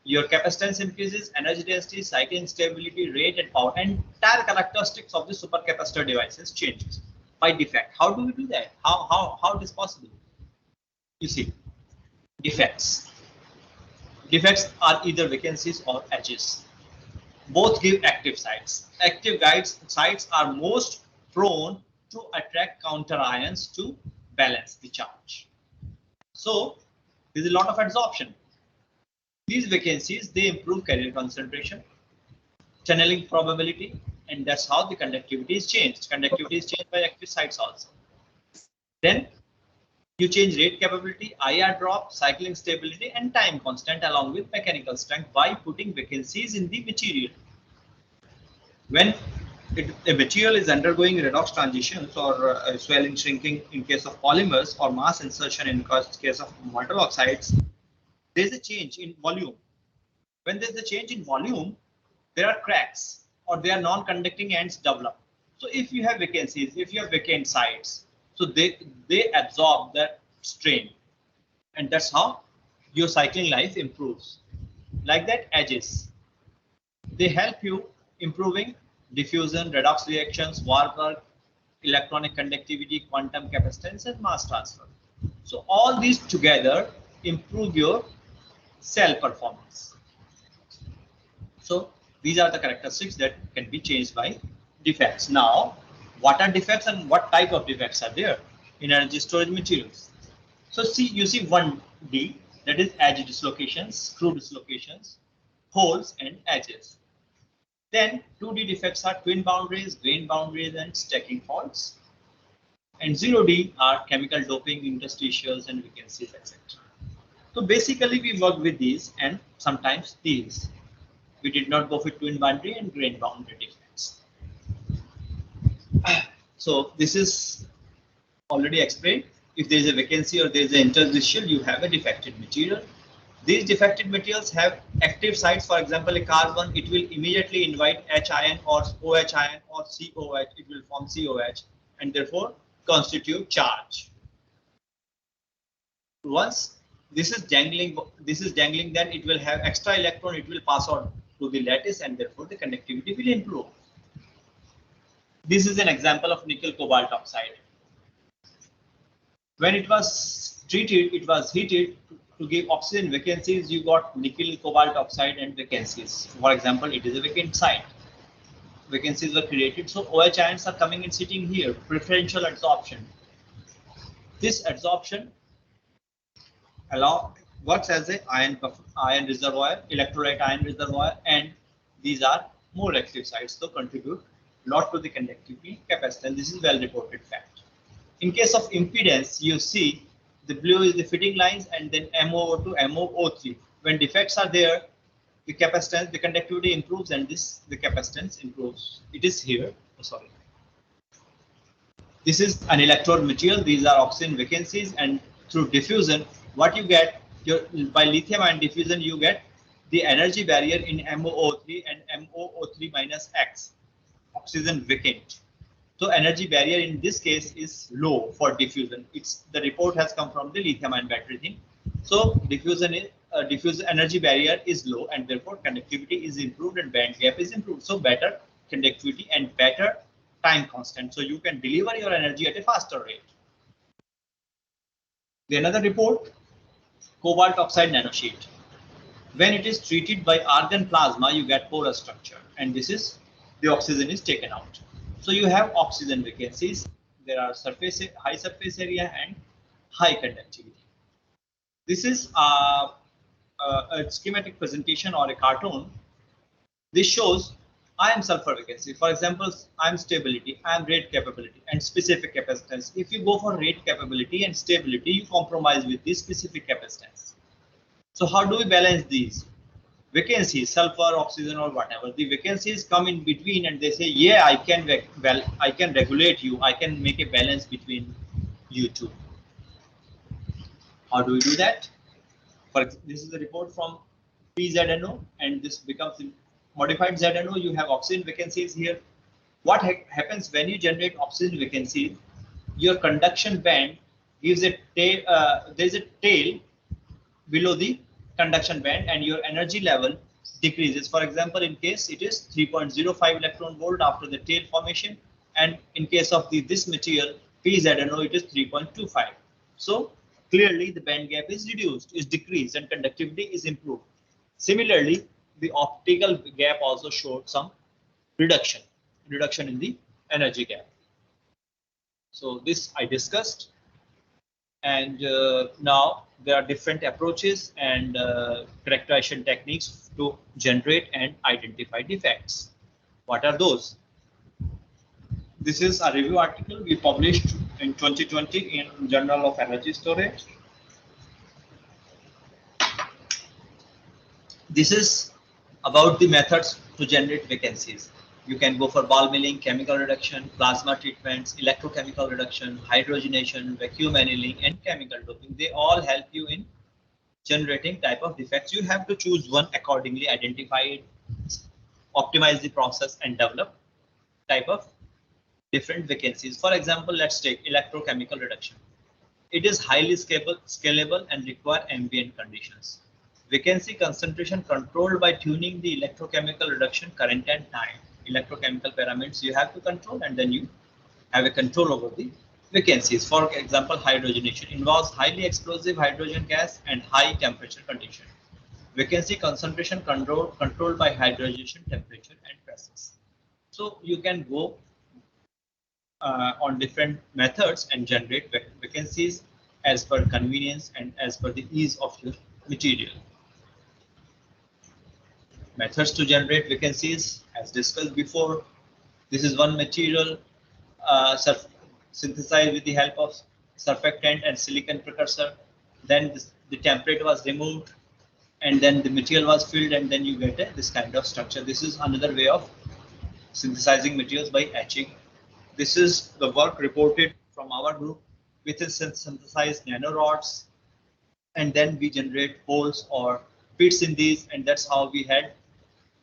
S2: your capacitance increases, energy density, cycling stability, rate, and power, entire characteristics of the supercapacitor devices changes by defect. How do we do that? How it is possible? You see, defects. Defects are either vacancies or edges. Both give active sites. Active sites are most prone to attract counter ions to balance the charge. So there's a lot of adsorption. These vacancies, they improve carrier concentration, channeling probability, and that's how the conductivity is changed. Conductivity is changed by active sites also. Then you change rate capability, IR drop, cycling stability, and time constant along with mechanical strength by putting vacancies in the material. When a material is undergoing redox transitions or swelling, shrinking in case of polymers, or mass insertion in case of metal oxides, there is a change in volume. When there is a change in volume, there are cracks or there are non-conducting ends develop. So if you have vacancies, if you have vacant sites, so they absorb that strain, and that's how your cycling life improves. Like that, edges, they help you improving diffusion, redox reactions, warp work, electronic conductivity, quantum capacitance, and mass transfer. So all these together improve your cell performance. So these are the characteristics that can be changed by defects. Now, what are defects and what type of defects are there in energy storage materials? So see, you see 1D, that is edge dislocations, screw dislocations, holes, and edges. Then 2D defects are twin boundaries, grain boundaries, and stacking faults. And 0D are chemical doping, interstitials, and vacancies, etc. So basically, we work with these and sometimes these. We did not go with twin boundary and grain boundary defects. So this is already explained. If there is a vacancy or there is an interstitial, you have a defective material. These defective materials have active sites. For example, a carbon, it will immediately invite H ion or OH ion or COH. It will form COH and therefore constitute charge. Once this is dangling, then it will have extra electron. It will pass on to the lattice and therefore the conductivity will improve. This is an example of nickel cobalt oxide. When it was treated, it was heated to give oxygen vacancies. You got nickel cobalt oxide and vacancies. For example, it is a vacant site. Vacancies were created, so OH ions are coming and sitting here. Preferential adsorption. This adsorption works as a ion reservoir, electrolyte ion reservoir, and these are more active sites, so contribute a lot to the conductivity capacitance. This is well reported fact. In case of impedance, you see the blue is the fitting lines and then MO2 to MOO3. When defects are there, the capacitance, the conductivity improves, and the capacitance improves. It is here. Oh, sorry. This is an electrode material. These are oxygen vacancies, and through diffusion, what you get by lithium ion diffusion, you get the energy barrier in MOO3 and MOO3 minus X, oxygen vacant. So energy barrier in this case is low for diffusion. The report has come from the lithium ion battery thing. So diffusion energy barrier is low, and therefore conductivity is improved and band gap is improved. So better conductivity and better time constant. So you can deliver your energy at a faster rate. The another report, cobalt oxide nanosheet. When it is treated by argon plasma, you get porous structure, and this is the oxygen is taken out. So you have oxygen vacancies. There are high surface area and high conductivity. This is a schematic presentation or a cartoon. This shows ion sulfur vacancy. For example, ion stability, ion rate capability, and specific capacitance. If you go for rate capability and stability, you compromise with this specific capacitance. So how do we balance these? Vacancies, sulfur, oxygen, or whatever. The vacancies come in between and they say, yeah, I can regulate you. I can make a balance between you two. How do we do that? This is a report from PZNO, and this becomes modified ZNO. You have oxygen vacancies here. What happens when you generate oxygen vacancies? Your conduction band gives a tail. There is a tail below the conduction band, and your energy level decreases. For example, in case it is 3.05 electron volt after the tail formation, and in case of this material PZNO, it is 3.25. So clearly the band gap is reduced, is decreased, and conductivity is improved. Similarly, the optical gap also showed some reduction in the energy gap. So this I discussed, and now there are different approaches and characterization techniques to generate and identify defects. What are those? This is a review article we published in 2020 in Journal of Energy Storage. This is about the methods to generate vacancies. You can go for ball milling, chemical reduction, plasma treatments, electrochemical reduction, hydrogenation, vacuum annealing, and chemical doping. They all help you in generating type of defects. You have to choose one accordingly, identify it, optimize the process, and develop type of different vacancies. For example, let's take electrochemical reduction. It is highly scalable and require ambient conditions. Vacancy concentration controlled by tuning the electrochemical reduction current and time. Electrochemical parameters you have to control, and then you have a control over the vacancies. For example, hydrogenation involves highly explosive hydrogen gas and high temperature condition. Vacancy concentration controlled by hydrogenation temperature and process. So you can go on different methods and generate vacancies as per convenience and as per the ease of your material. Methods to generate vacancies, as discussed before. This is one material synthesized with the help of surfactant and silicon precursor. Then the template was removed, and then the material was filled, and then you get this kind of structure. This is another way of synthesizing materials by etching. This is the work reported from our group with synthesized nanorods, and then we generate holes or pits in these, and that's how we had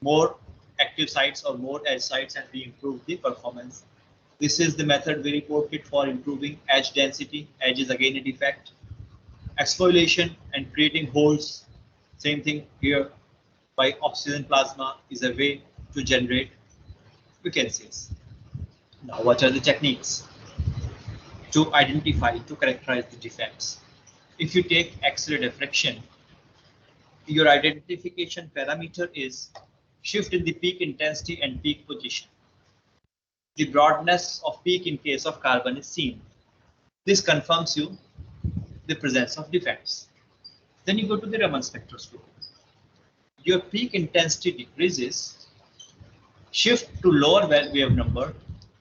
S2: more active sites or more edge sites, and we improve the performance. This is the method we reported for improving edge density. Edge is again a defect. Exfoliation and creating holes, same thing here. By oxygen plasma is a way to generate vacancies. Now, what are the techniques to identify, to characterize the defects? If you take X-ray diffraction, your identification parameter is shift in the peak intensity and peak position. The broadness of peak in case of carbon is seen. This confirms you the presence of defects. Then you go to the Raman spectroscopy. Your peak intensity decreases, shift to lower wave number,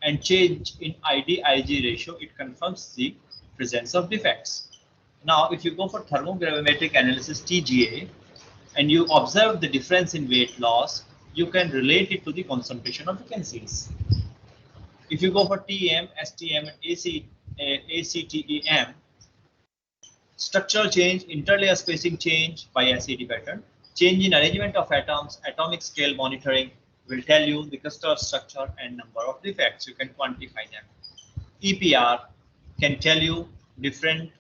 S2: and change in ID-Ig ratio, it confirms the presence of defects. Now, if you go for thermogravimetric analysis TGA, and you observe the difference in weight loss, you can relate it to the concentration of vacancies. If you go for TEM, STM, and ACTEM, structural change, interlayer spacing change by SED pattern, change in arrangement of atoms, atomic scale monitoring will tell you the cluster structure and number of defects. You can quantify them. EPR can tell you different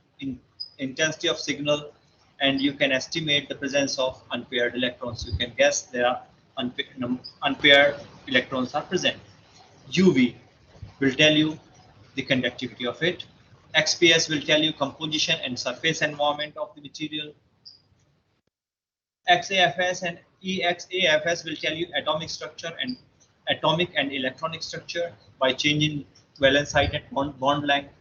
S2: intensity of signal, and you can estimate the presence of unpaired electrons. You can guess there are unpaired electrons are present. UV will tell you the conductivity of it. XPS will tell you composition and surface environment of the material. XAFS and EXAFS will tell you atomic structure and atomic and electronic structure by changing valence height and bond length.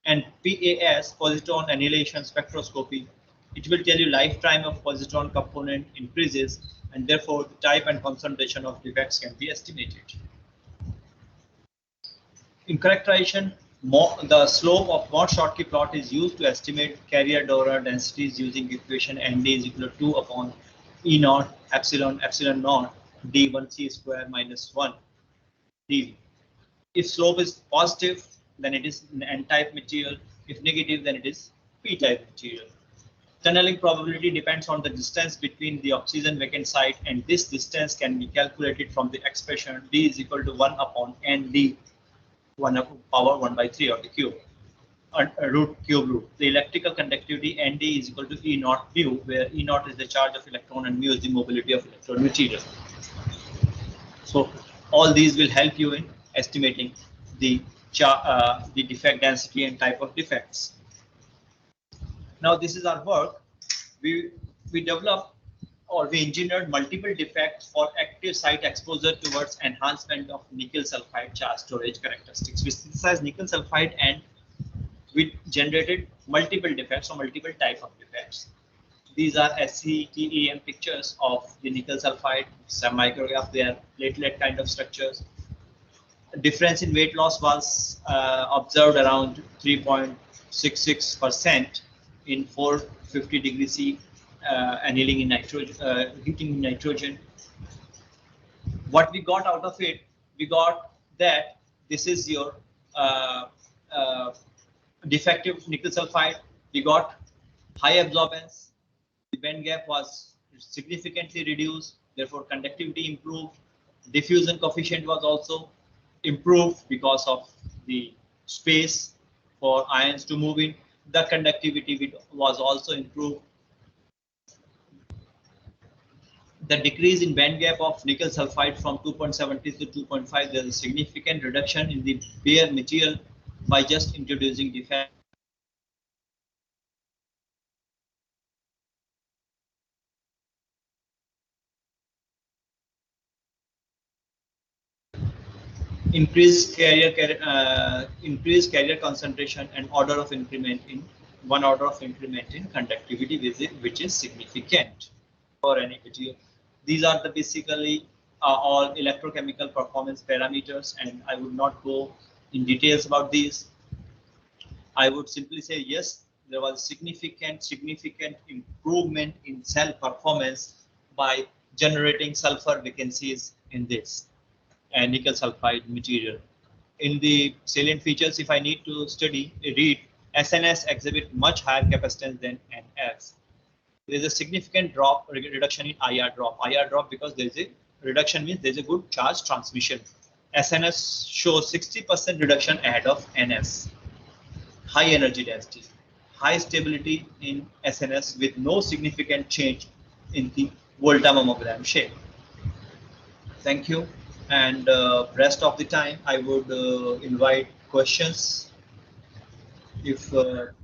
S2: And PAS, positron annihilation spectroscopy, it will tell you lifetime of positron component increases, and therefore the type and concentration of defects can be estimated. In characterization, the slope of Morse-Shortke plot is used to estimate carrier-Dorer densities using equation ND is equal to 2 upon E naught epsilon naught D1C square minus 1 dV. If slope is positive, then it is an N-type material. If negative, then it is P-type material. Tunneling probability depends on the distance between the oxygen vacant site, and this distance can be calculated from the expression D is equal to 1 upon ND 1 power 1 by 3 of the cube, cube root. The electrical conductivity ND is equal to E naught mu, where E naught is the charge of electron and mu is the mobility of electron material. So all these will help you in estimating the defect density and type of defects. Now this is our work. We developed or we engineered multiple defects for active site exposure towards enhancement of nickel sulfide charge storage characteristics. We synthesized nickel sulfide and we generated multiple defects or multiple type of defects. These are SCTEM pictures of the nickel sulfide, some micrograph, they are platelet kind of structures. A difference in weight loss was observed around 3.66% in 450 degrees C. Annealing in nitrogen, heating in nitrogen. What we got out of it, we got that this is your defective nickel sulfide. We got high absorbance. The band gap was significantly reduced. Therefore, conductivity improved. Diffusion coefficient was also improved because of the space for ions to move in. The conductivity was also improved. The decrease in band gap of nickel sulfide from 2.70 to 2.5, there is a significant reduction in the bare material by just introducing defect. Increased carrier concentration and order of increment in conductivity, which is significant for any material. These are the basically all electrochemical performance parameters, and I would not go in details about these. I would simply say yes, there was significant improvement in cell performance by generating sulfur vacancies in this and nickel sulfide material. In the salient features, if I need to read, SNS exhibit much higher capacitance than NS. there is a significant drop, reduction in IR drop. IR drop because there is a reduction, means there is a good charge transmission. SNS shows 60% reduction ahead of NS. High energy density, high stability in SNS with no significant change in the voltammogram shape. Thank you. And rest of the time, I would invite questions. If
S1: Dr.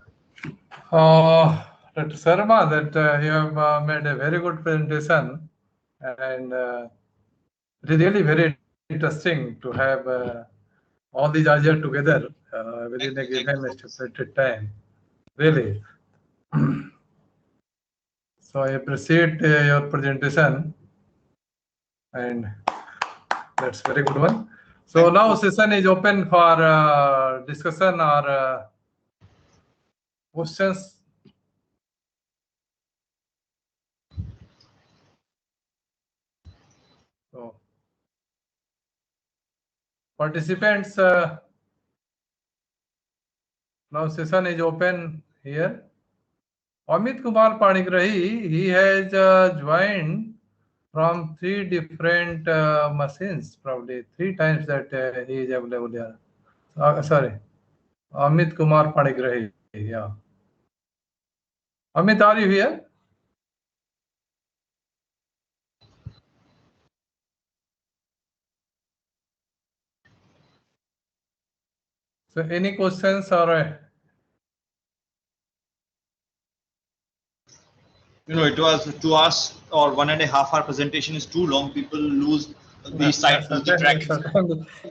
S1: Sharma, that you have made a very good presentation, and it is really very interesting to have all these ideas together within a given stipulated time. Really. So I appreciate your presentation, and that's a very good one. So now session is open for discussion or questions. So participants, now session is open here. Amit Kumar Panigrahi, he has joined from 3 different machines, probably 3 times that he is available here. Sorry, Amit Kumar Panigrahi, yeah. Amit, are you here? So any questions or
S2: it was 2 hours or 1.5 hour presentation is too long. People lose the sight, lose the track.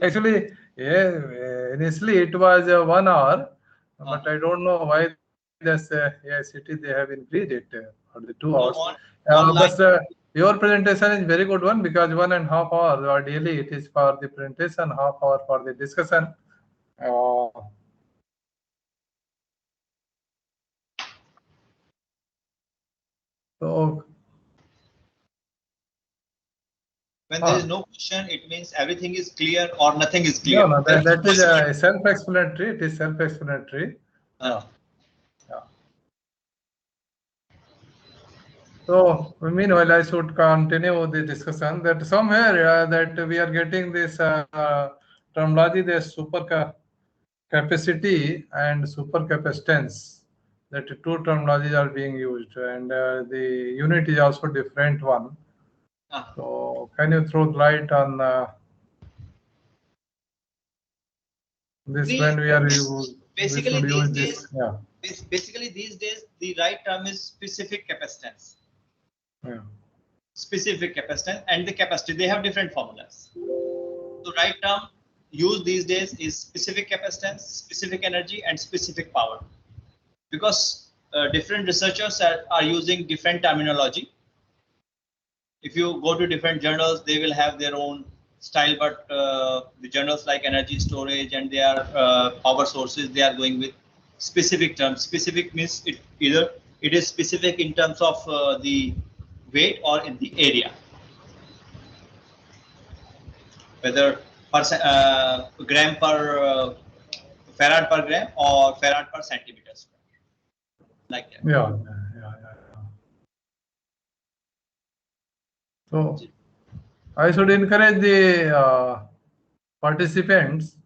S1: Actually, yeah, initially it was 1 hour, but I don't know why this city they have increased it for the 2 hours. But your presentation is very good one, because 1.5 hours or daily it is for the presentation, half hour for the discussion. So
S2: when there is no question, it means everything is clear or nothing is clear.
S1: No, that is self-explanatory. It is self-explanatory. Yeah. So meanwhile, I should continue the discussion that somewhere that we are getting this terminology, the super capacity and super capacitance. That 2 terminologies are being used, and the unit is also different one. So can you throw light on this when we are
S2: basically
S1: we
S2: these days?
S1: this, yeah.
S2: Basically these days the right term is specific capacitance.
S1: Yeah.
S2: Specific capacitance and the capacity, they have different formulas. The right term used these days is specific capacitance, specific energy, and specific power, because different researchers are using different terminology. If you go to different journals, they will have their own style, but the journals like energy storage and their power sources, they are going with specific terms. Specific means either it is specific in terms of the weight or in the area, whether gram per farad per gram or farad per centimeter square, like that.
S1: Yeah. So I should encourage the participants.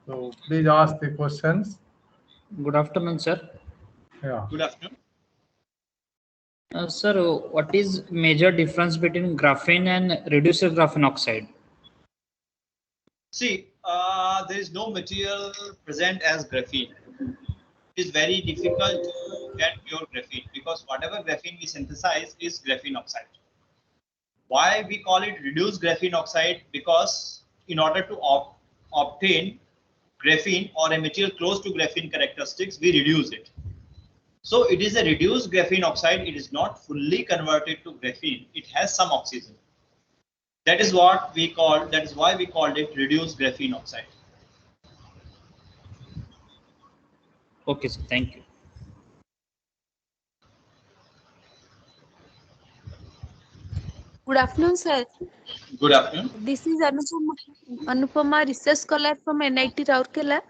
S1: So please ask the questions.
S9: Good afternoon, sir.
S1: Yeah.
S2: Good afternoon.
S9: Sir, what is major difference between graphene and reducer graphene oxide?
S2: See, there is no material present as graphene. It is very difficult to get pure graphene, because whatever graphene we synthesize is graphene oxide. Why we call it reduced graphene oxide? Because in order to obtain graphene or a material close to graphene characteristics, we reduce it. So it is a reduced graphene oxide. It is not fully converted to graphene. It has some oxygen. That is what we call. That is why we called it reduced graphene oxide.
S9: Okay, sir. Thank you.
S10: Good afternoon, sir.
S2: Good afternoon.
S10: This is Anupama, research scholar from NIT Rourkela.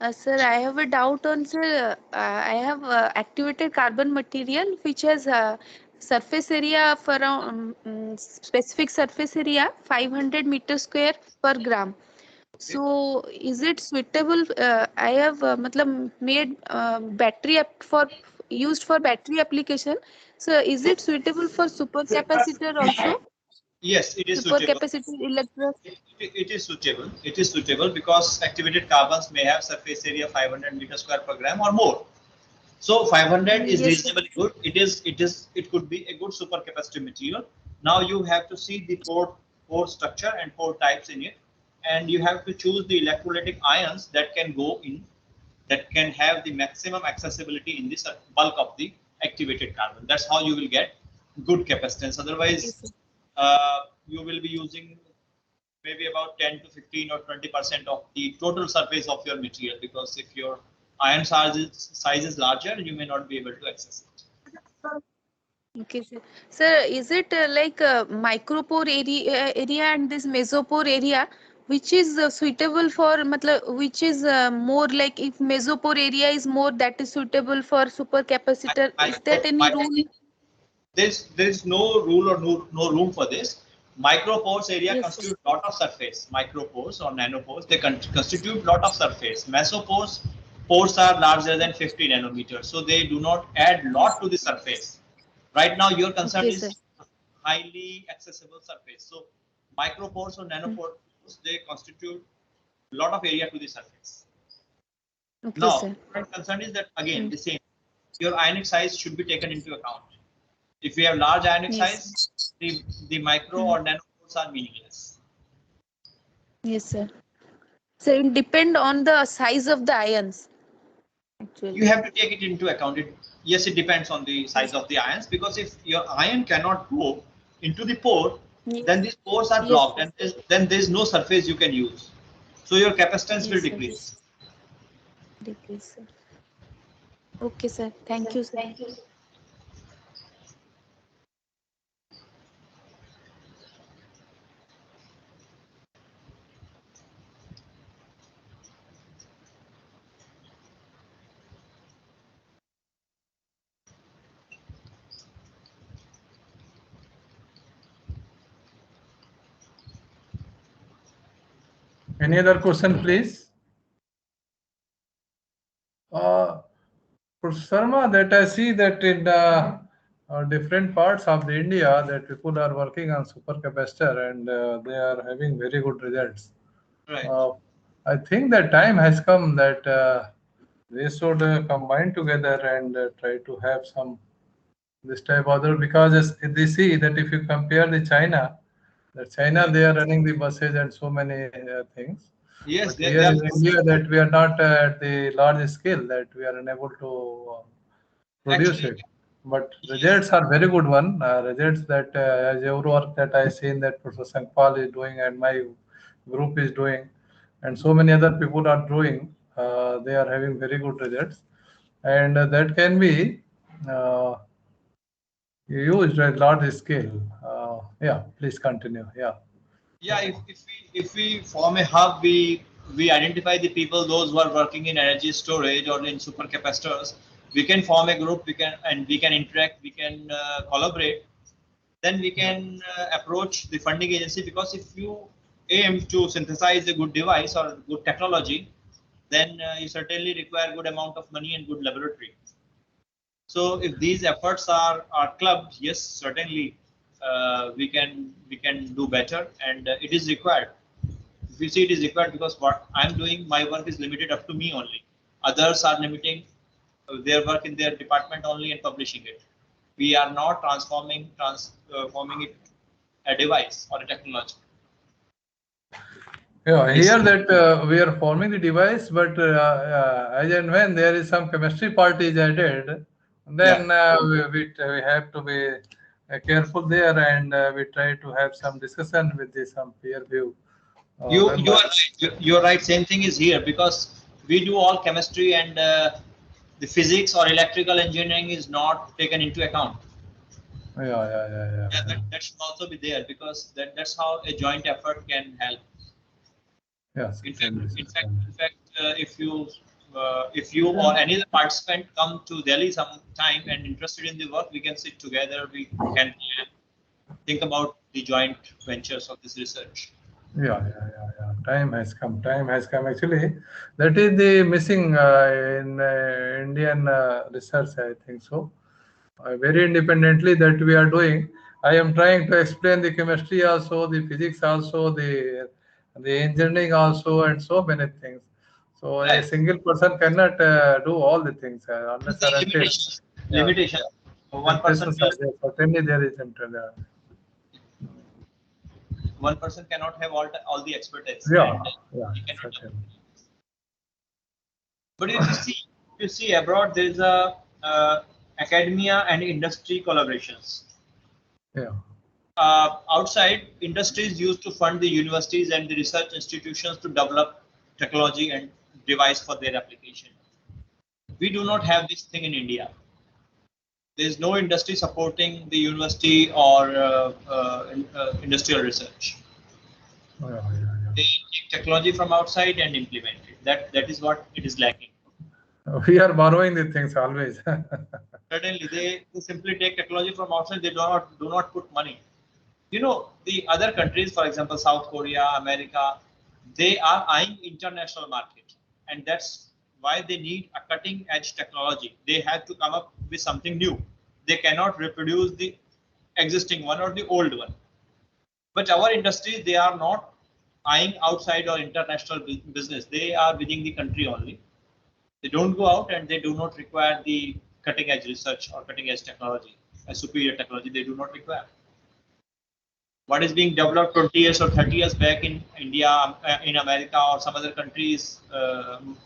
S10: Sir, I have a doubt on sir. I have activated carbon material which has surface area of around specific surface area 500 meter square per gram. So is it suitable? I have matlab made battery for used for battery application. So is it suitable for supercapacitor also?
S2: Yes, it is suitable.
S10: Supercapacitor electro.
S2: It is suitable. It is suitable because activated carbons may have surface area 500 meter square per gram or more. So 500 is
S10: Yes, sir.
S2: reasonably good. It could be a good supercapacitive material. Now you have to see the pore structure and pore types in it, and you have to choose the electrolytic ions that can go in, that can have the maximum accessibility in this bulk of the activated carbon. That's how you will get good capacitance. Otherwise,
S10: Yes, sir.
S2: you will be using maybe about 10 to 15 or 20% of the total surface of your material, because if your ion size is larger, you may not be able to access it.
S10: Okay, sir. Sir, is it like micropore area and this mesopore area, which is suitable for, matlab, which is more like if mesopore area is more, that is suitable for supercapacitor. Is that any rule?
S2: There's no rule or no room for this. Micropores area
S10: Yes, sir.
S2: constitute lot of surface. Micropores or nanopores, they constitute lot of surface. Mesopores, pores are larger than 50 nanometers, so they do not add lot to the surface. Right now, your concern
S10: Okay, sir.
S2: is highly accessible surface. So micropores or nanopores, they constitute a lot of area to the surface.
S10: Okay,
S2: Now,
S10: sir.
S2: my concern is that again the same. Your ionic size should be taken into account. If we have large ionic
S10: Yes.
S2: size, the micro or nanopores are meaningless.
S10: Yes, sir. So it depend on the size of the ions. Actually.
S2: You have to take it into account. Yes, it depends on the size of the ions, because if your ion cannot go into the pore,
S10: Yes.
S2: then these pores are
S10: Yes,
S2: blocked,
S10: sir.
S2: and then there is no surface you can use. So your capacitance will
S10: Yes, sir.
S2: decrease.
S10: Decrease, sir. Okay, sir. Thank you, sir.
S1: Any other question, please? Professor Sharma, that I see that in different parts of the India that people are working on supercapacitor and they are having very good results.
S2: Right.
S1: I think that time has come that they should combine together and try to have some this type of other, because they see that if you compare the China, they are running the buses and so many things.
S2: Yes,
S1: But here in India, that we are not at the large scale, that we are unable to produce
S2: Actually,
S1: it. But results are very good one. Results that as your work that I seen that Professor Sangpal is doing and my group is doing, and so many other people are doing. They are having very good results, and that can be used at large scale. Yeah, please continue. Yeah.
S2: yeah. If we form a hub, we identify the people, those who are working in energy storage or in supercapacitors. We can form a group. We can interact. We can collaborate. Then we can approach the funding agency, because if you aim to synthesize a good device or good technology, then you certainly require good amount of money and good laboratory. So if these efforts are clubbed, yes, certainly we can do better, and it is required. If you see, it is required because what I'm doing, my work is limited up to me only. Others are limiting their work in their department only and publishing it. We are not transforming it a device or a technology.
S1: Yeah, here that we are forming the device, but as and when there is some chemistry part is added, then we have to be careful there, and we try to have some discussion with some peer view.
S2: You are right. You're right. Same thing is here, because we do all chemistry, and the physics or electrical engineering is not taken into account.
S1: Yeah.
S2: That should also be there, because that's how a joint effort can help.
S1: Yes.
S2: In fact, if you if you or any other participant come to Delhi sometime and interested in the work, we can sit together. We can think about the joint ventures of this research.
S1: Yeah. Time has come. Time has come. Actually, that is the missing in Indian research, I think so. Very independently that we are doing. I am trying to explain the chemistry also, the physics also, the engineering also, and so many things. So a
S2: Right.
S1: single person cannot do all the things unless
S2: The
S1: or until.
S2: limitation. One person.
S1: Certainly there isn't.
S2: One person cannot have all the expertise.
S1: Yeah.
S2: He cannot.
S1: Certainly.
S2: But if you see abroad, there is a academia and industry collaborations.
S1: Yeah.
S2: Outside, industries used to fund the universities and the research institutions to develop technology and device for their application. We do not have this thing in India. There is no industry supporting the university or industrial research. They take technology from outside and implement it. That is what it is lacking.
S1: We are borrowing the things always.
S2: Certainly, they simply take technology from outside. They do not put money. You know, the other countries, for example, South Korea, America, they are eyeing international market, and that's why they need a cutting edge technology. They have to come up with something new. They cannot reproduce the existing one or the old one. But our industry, they are not eyeing outside or international business. They are within the country only. They don't go out, and they do not require the cutting edge research or cutting edge technology, a superior technology. They do not require. What is being developed 20 years or 30 years back in India, in America, or some other countries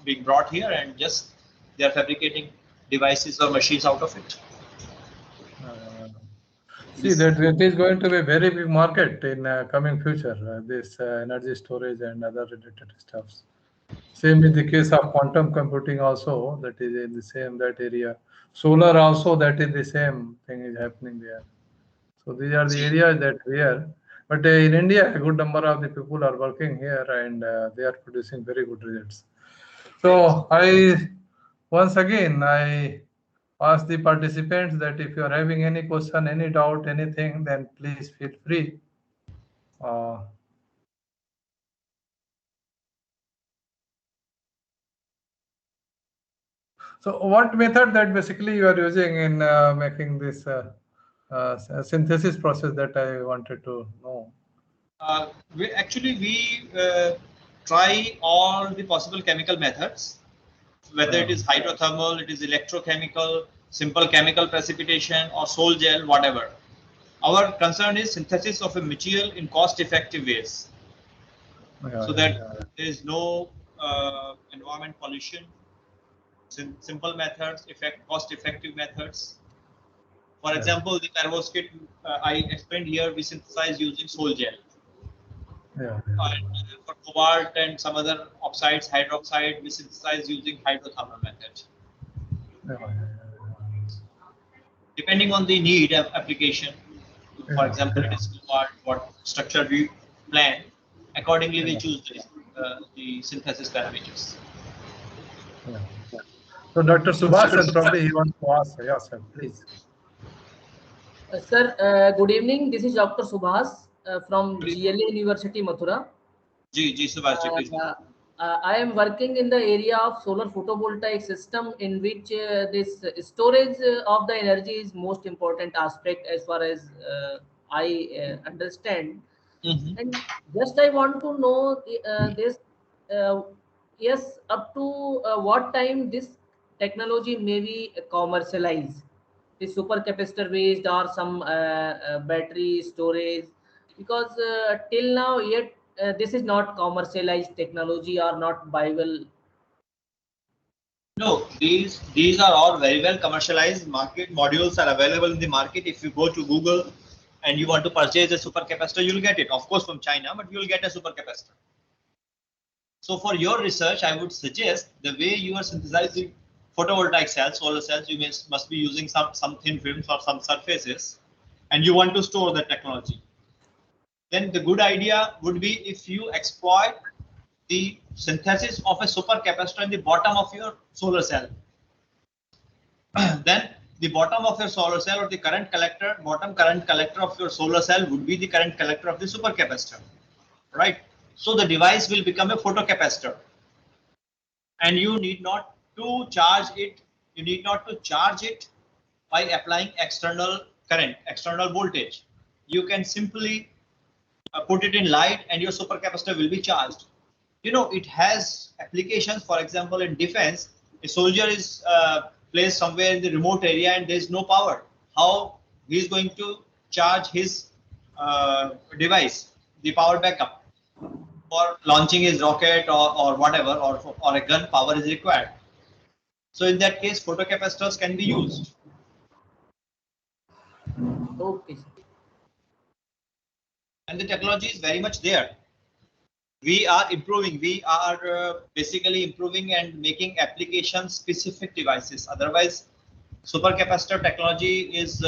S2: being brought here, and just they are fabricating devices or machines out of it.
S1: See, that it is going to be a very big market in coming future, this energy storage and other related stuffs. Same in the case of quantum computing also, that is in the same that area. Solar also, that is the same thing is happening there. So these are the areas that we are. But in India, a good number of the people are working here, and they are producing very good results. So once again, I ask the participants that if you are having any question, any doubt, anything, then please feel free. So what method that basically you are using in making this synthesis process, that I wanted to know?
S2: We try all the possible chemical methods, whether it is hydrothermal, it is electrochemical, simple chemical precipitation, or sol gel, whatever. Our concern is synthesis of a material in cost-effective ways, so that there is no environment pollution. Simple methods, cost-effective methods. For example, the perovskite I explained here, we synthesize using sol gel. And for cobalt and some other oxides, hydroxide, we synthesize using hydrothermal method. Depending on the need of application, for example, it is cobalt, what structure we plan, accordingly we choose the synthesis parameters.
S1: So Dr. Subhash, probably he wants to ask. Yes, sir, please.
S11: Sir, good evening. This is Dr. Subhash from GLA University, Mathura.
S2: Subhash,
S11: I am working in the area of solar photovoltaic system, in which this storage of the energy is most important aspect as far as I understand. And just I want to know this. Yes, up to what time this technology may be commercialized? The supercapacitor based or some battery storage, because till now yet this is not commercialized technology or not viable.
S2: No, these are all very well commercialized. Market modules are available in the market. If you go to Google and you want to purchase a supercapacitor, you'll get it, of course, from China, but you'll get a supercapacitor. So for your research, I would suggest the way you are synthesizing photovoltaic cells, solar cells, you must be using some thin films or some surfaces, and you want to store the technology. Then the good idea would be if you exploit the synthesis of a supercapacitor in the bottom of your solar cell. Then the bottom of your solar cell or the current collector, bottom current collector of your solar cell would be the current collector of the supercapacitor, right? So the device will become a photocapacitor, and you need not to charge it. You need not to charge it by applying external current, external voltage. You can simply put it in light and your supercapacitor will be charged. You know, it has applications. For example, in defense, a soldier is placed somewhere in the remote area and there is no power. How he is going to charge his device, the power backup, for launching his rocket or whatever, or a gun, power is required. So in that case, photocapacitors can be used.
S11: Okay.
S2: And the technology is very much there. We are improving. We are basically improving and making application-specific devices. Otherwise, supercapacitor technology is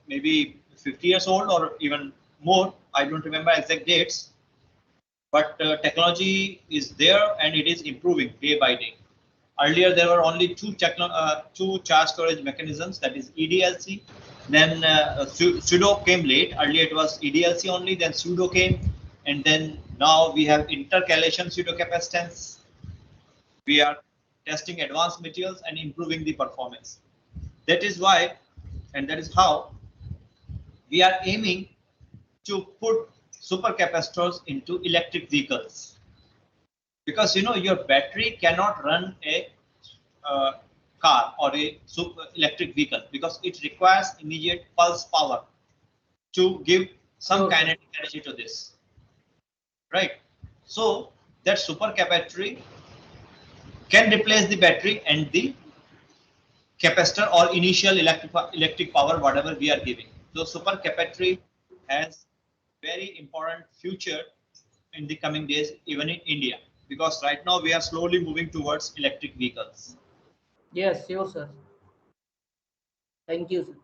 S2: maybe 50 years old or even more. I don't remember exact dates, but technology is there and it is improving day by day. Earlier, there were only two charge storage mechanisms, that is EDLC. Then pseudo came late. Earlier, it was EDLC only. Then pseudo came, and then now we have intercalation pseudocapacitance. We are testing advanced materials and improving the performance. That is why, and that is how we are aiming to put supercapacitors into electric vehicles. Because you know your battery cannot run a car or a electric vehicle because it requires immediate pulse power to give some kinetic energy to this, right? So that supercapacitor can replace the battery and the capacitor or initial electric power, whatever we are giving. So supercapacitor has very important future in the coming days, even in India, because right now we are slowly moving towards electric vehicles.
S11: Yes, sure, sir. Thank you, sir.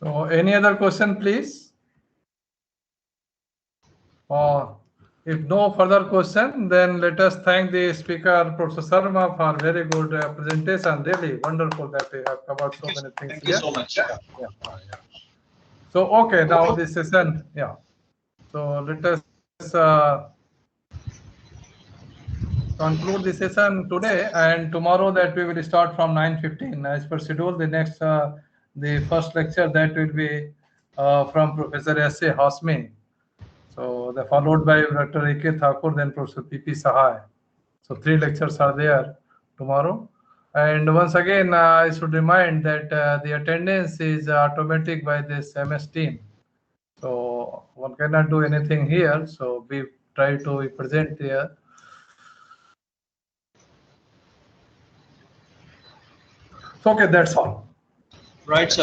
S1: So any other question, please? Or if no further question, then let us thank the speaker, Professor Sharma, for very good presentation. Really wonderful that you have covered so many things.
S2: Thank you so much.
S1: Yeah. So okay, now this session, yeah. So let us conclude the session today, and tomorrow that we will start from 9:15 as per schedule. The next, the first lecture that will be from Professor S.A. Hasmi. So the followed by Dr. A.K. Thakur, then Professor P.P. Sahai. So 3 lectures are there tomorrow. And once again, I should remind that the attendance is automatic by this MS team. So one cannot do anything here. So we try to present here. So, okay, that's all.
S2: Right, sir.